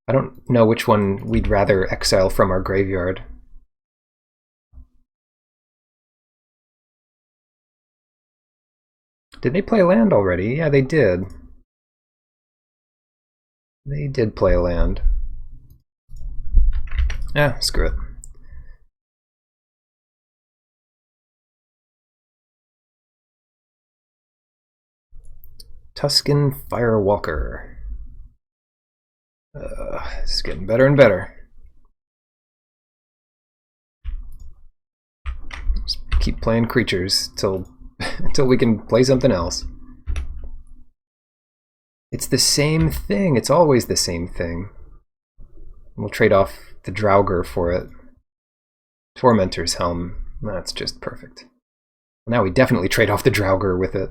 I don't know which one we'd rather exile from our graveyard. Did they play a land already? Yeah, they did. They did play a land. Screw it. Tuscan Firewalker. This is getting better and better. Just keep playing creatures until we can play something else. It's the same thing. It's always the same thing. We'll trade off the Draugr for it. Tormentor's Helm. That's just perfect. Now we definitely trade off the Draugr with it.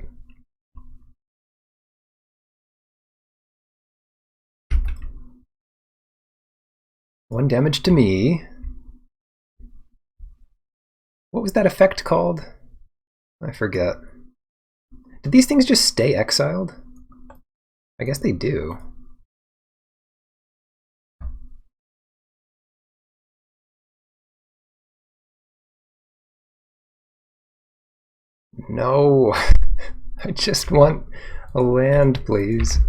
One damage to me. What was that effect called? I forget. Did these things just stay exiled? I guess they do. No. I just want a land, please.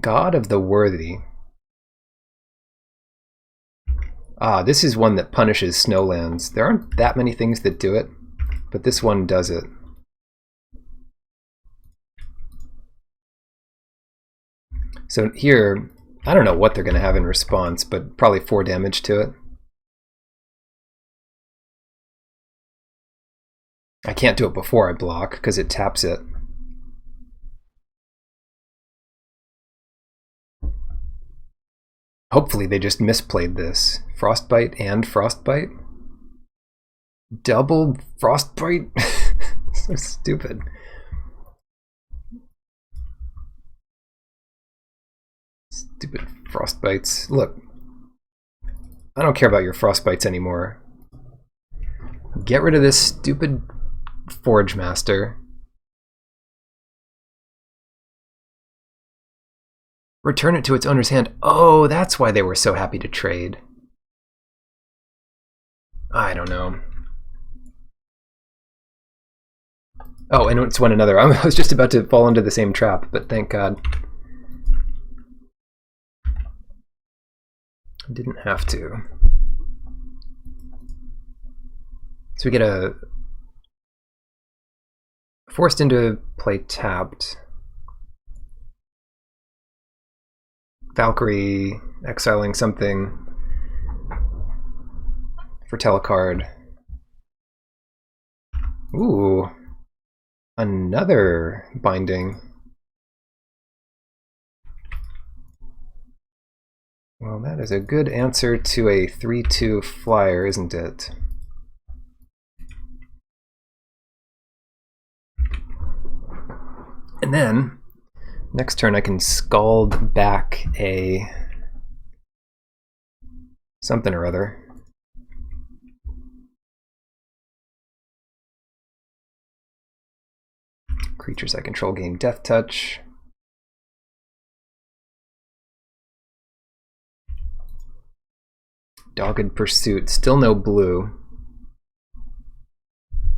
God of the Worthy. This is one that punishes snowlands. There aren't that many things that do it, but this one does it. So here, I don't know what they're going to have in response, but probably 4 damage to it. I can't do it before I block, because it taps it. Hopefully they just misplayed this. Frostbite and Frostbite? Double Frostbite? So stupid. Stupid Frostbites. Look, I don't care about your Frostbites anymore. Get rid of this stupid Forge Master. Return it to its owner's hand. Oh, that's why they were so happy to trade. I don't know. Oh, and it's one another. I was just about to fall into the same trap, but thank God. I didn't have to. So we get a forced into play tapped. Valkyrie exiling something for telecard. Ooh, another binding. Well, that is a good answer to a 3/2 flyer, isn't it? And then, next turn I can scald back a something or other. Creatures I control gain Death Touch. Dogged Pursuit. Still no blue.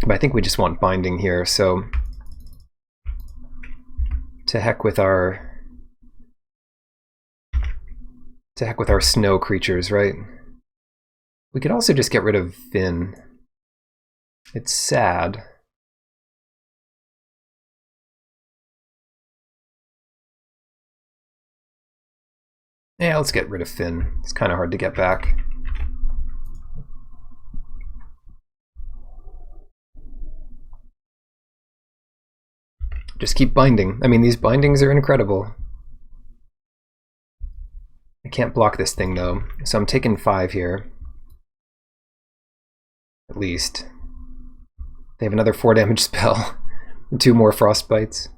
But I think we just want binding here, so to heck with our snow creatures, right? We could also just get rid of Finn. It's sad. Yeah, let's get rid of Finn. It's kind of hard to get back. Just keep binding. I mean, these bindings are incredible. I can't block this thing, though, so I'm taking 5 here. At least. They have another 4 damage spell. 2 more frostbites.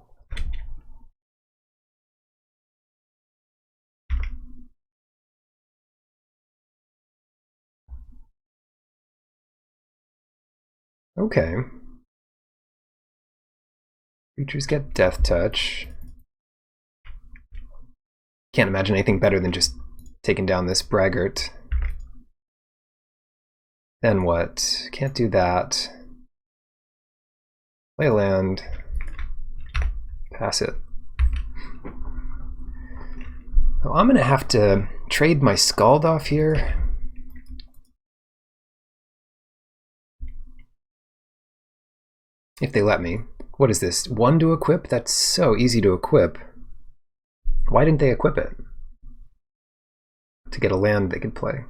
Okay. Creatures get Death Touch. Can't imagine anything better than just taking down this braggart. Then what? Can't do that. Play a land. Pass it. Oh, I'm gonna have to trade my Scald off here. If they let me. What is this? 1 to equip? That's so easy to equip. Why didn't they equip it? To get a land they could play.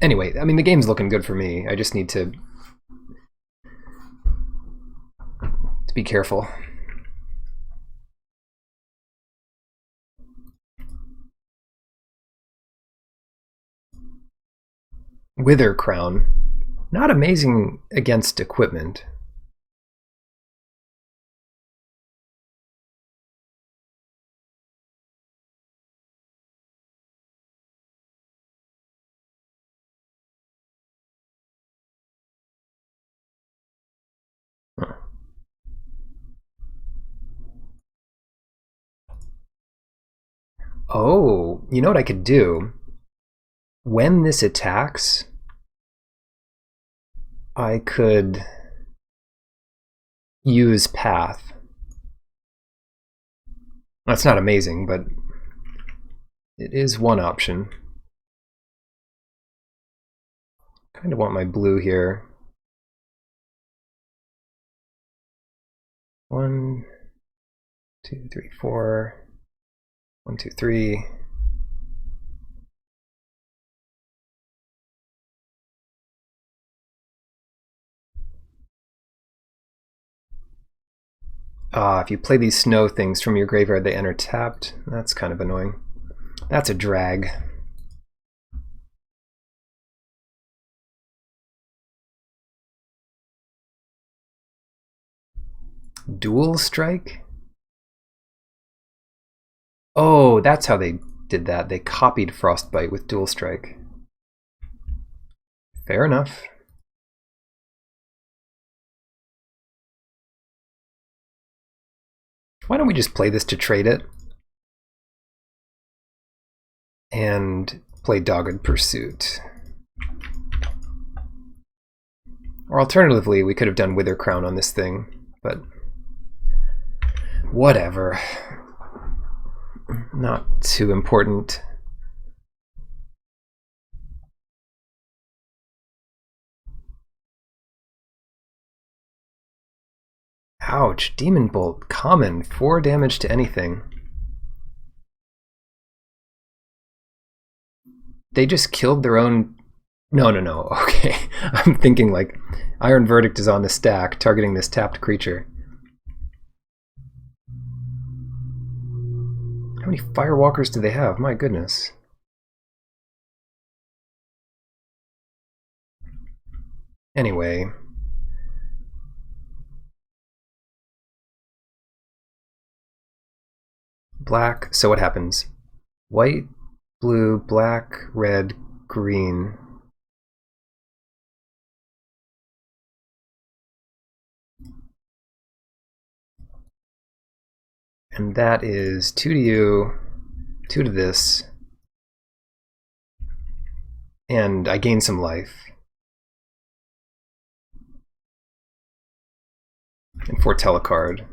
Anyway, I mean, the game's looking good for me. I just need to be careful. Wither Crown. Not amazing against equipment. Huh. Oh, you know what I could do? When this attacks, I could use Path. That's not amazing, but it is one option. Kind of want my blue here. 1, 2, 3, 4. 1, 2, 3. If you play these snow things from your graveyard, they enter tapped. That's kind of annoying. That's a drag. Dual Strike? Oh, that's how they did that. They copied Frostbite with Dual Strike. Fair enough. Why don't we just play this to trade it? And play Dogged Pursuit. Or alternatively, we could have done Wither Crown on this thing, but whatever. Not too important. Ouch, Demon Bolt, common, 4 damage to anything. They just killed their own... No, okay. I'm thinking like, Iron Verdict is on the stack, targeting this tapped creature. How many Firewalkers do they have? My goodness. Anyway. Black, so what happens? White, blue, black, red, green. And that is 2 to you, 2 to this, and I gain some life. And foretell a card.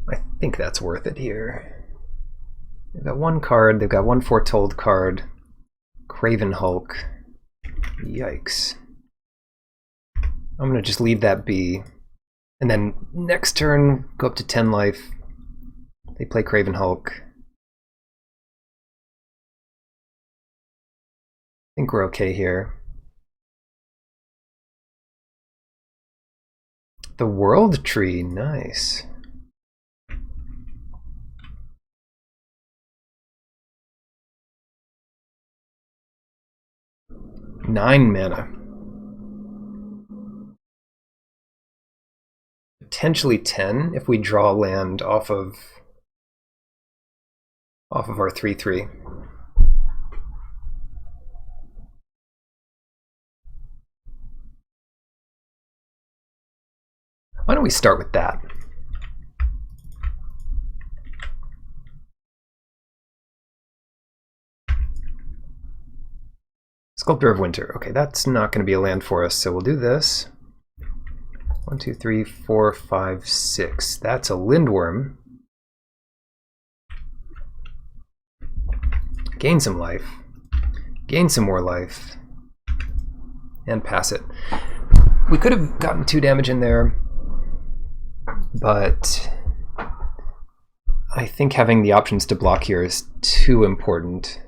I think that's worth it here. They've got one card, they've got one foretold card. Craven Hulk. Yikes. I'm gonna just leave that be. And then next turn, go up to 10 life. They play Craven Hulk. I think we're okay here. The World Tree, nice. Nine mana. Potentially 10 if we draw land off of our 3/3. Why don't we start with that? Sculptor of Winter. Okay, that's not going to be a land for us, so we'll do this. 1, 2, 3, 4, 5, 6. That's a Lindworm. Gain some life. Gain some more life. And pass it. We could have gotten 2 damage in there, but I think having the options to block here is too important.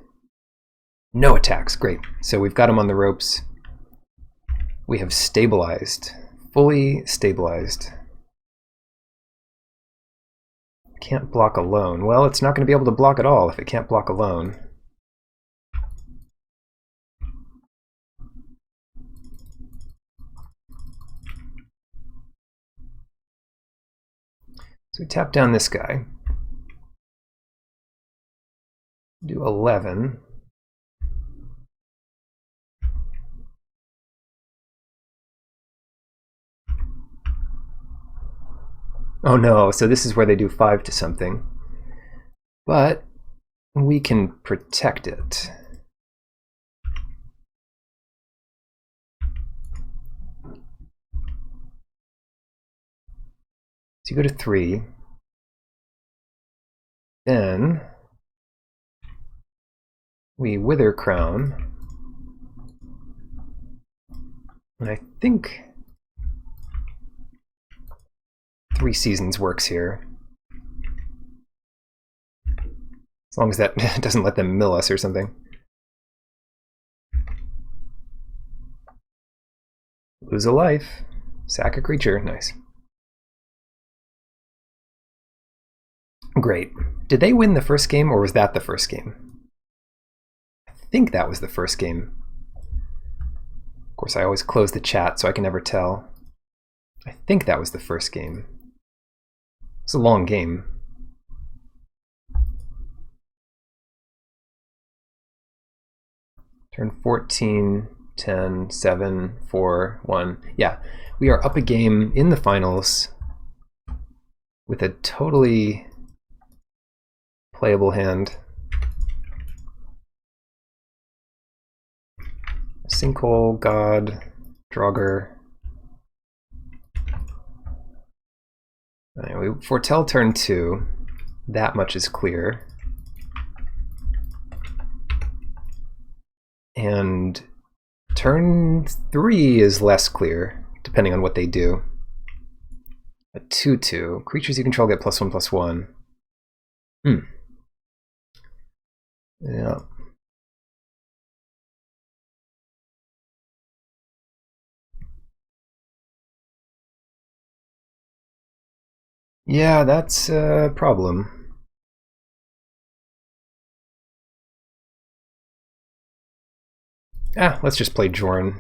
No attacks, great. So we've got him on the ropes. We have stabilized, fully stabilized. Can't block alone. Well, it's not going to be able to block at all if it can't block alone. So we tap down this guy. Do 11. Oh no, so this is where they do 5 to something. But we can protect it. So you go to 3. Then we Wither Crown. And I think 3 Seasons works here. As long as that doesn't let them mill us or something. Lose a life. Sack a creature. Nice. Great. Did they win the first game, or was that the first game? I think that was the first game. Of course, I always close the chat, so I can never tell. I think that was the first game. It's a long game. Turn 14, 10, 7, 4, 1. Yeah, we are up a game in the finals with a totally playable hand. Sinkhole, God, Draugr. Anyway, foretell turn 2. That much is clear. And turn 3 is less clear, depending on what they do. A 2/2. Creatures you control get +1/+1. Yeah. Yeah, that's a problem. Let's just play Jorn.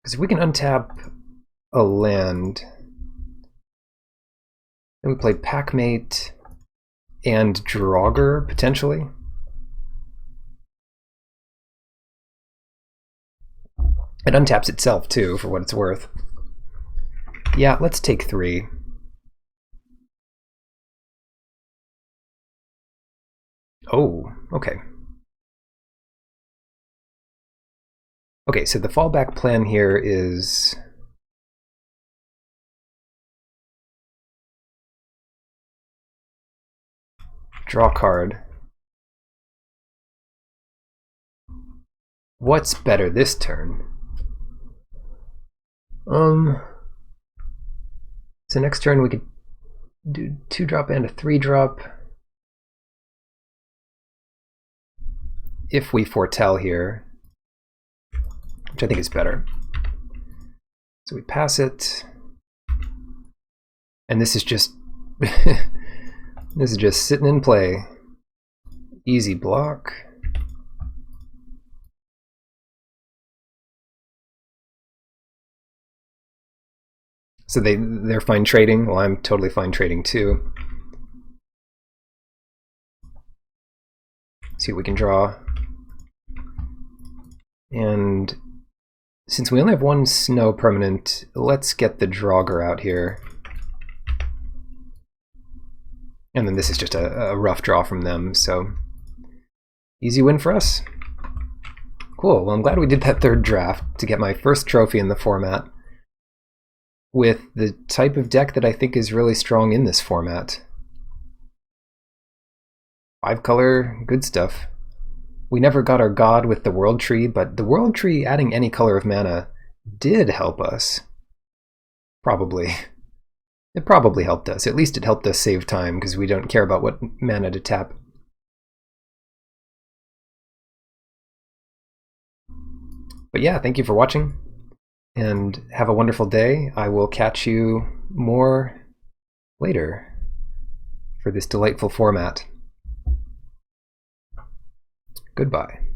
Because if we can untap a land, then we play Packmate and Draugr, potentially. It untaps itself too, for what it's worth. Yeah, let's take 3. Oh, okay. Okay, so the fallback plan here is draw card. What's better this turn? So next turn we could do 2-drop and a 3-drop. If we foretell here, which I think is better. So we pass it, and this is just this is just sitting in play. Easy block. So they're fine trading. Well, I'm totally fine trading too. See what we can draw. And since we only have 1 snow permanent, let's get the Draugr out here. And then this is just a rough draw from them, so easy win for us. Cool, well I'm glad we did that 3rd draft to get my first trophy in the format with the type of deck that I think is really strong in this format. 5-color, good stuff. We never got our god with the World Tree, but the World Tree adding any color of mana did help us. Probably. It probably helped us. At least it helped us save time, because we don't care about what mana to tap. But yeah, thank you for watching, and have a wonderful day. I will catch you more later for this delightful format. Goodbye.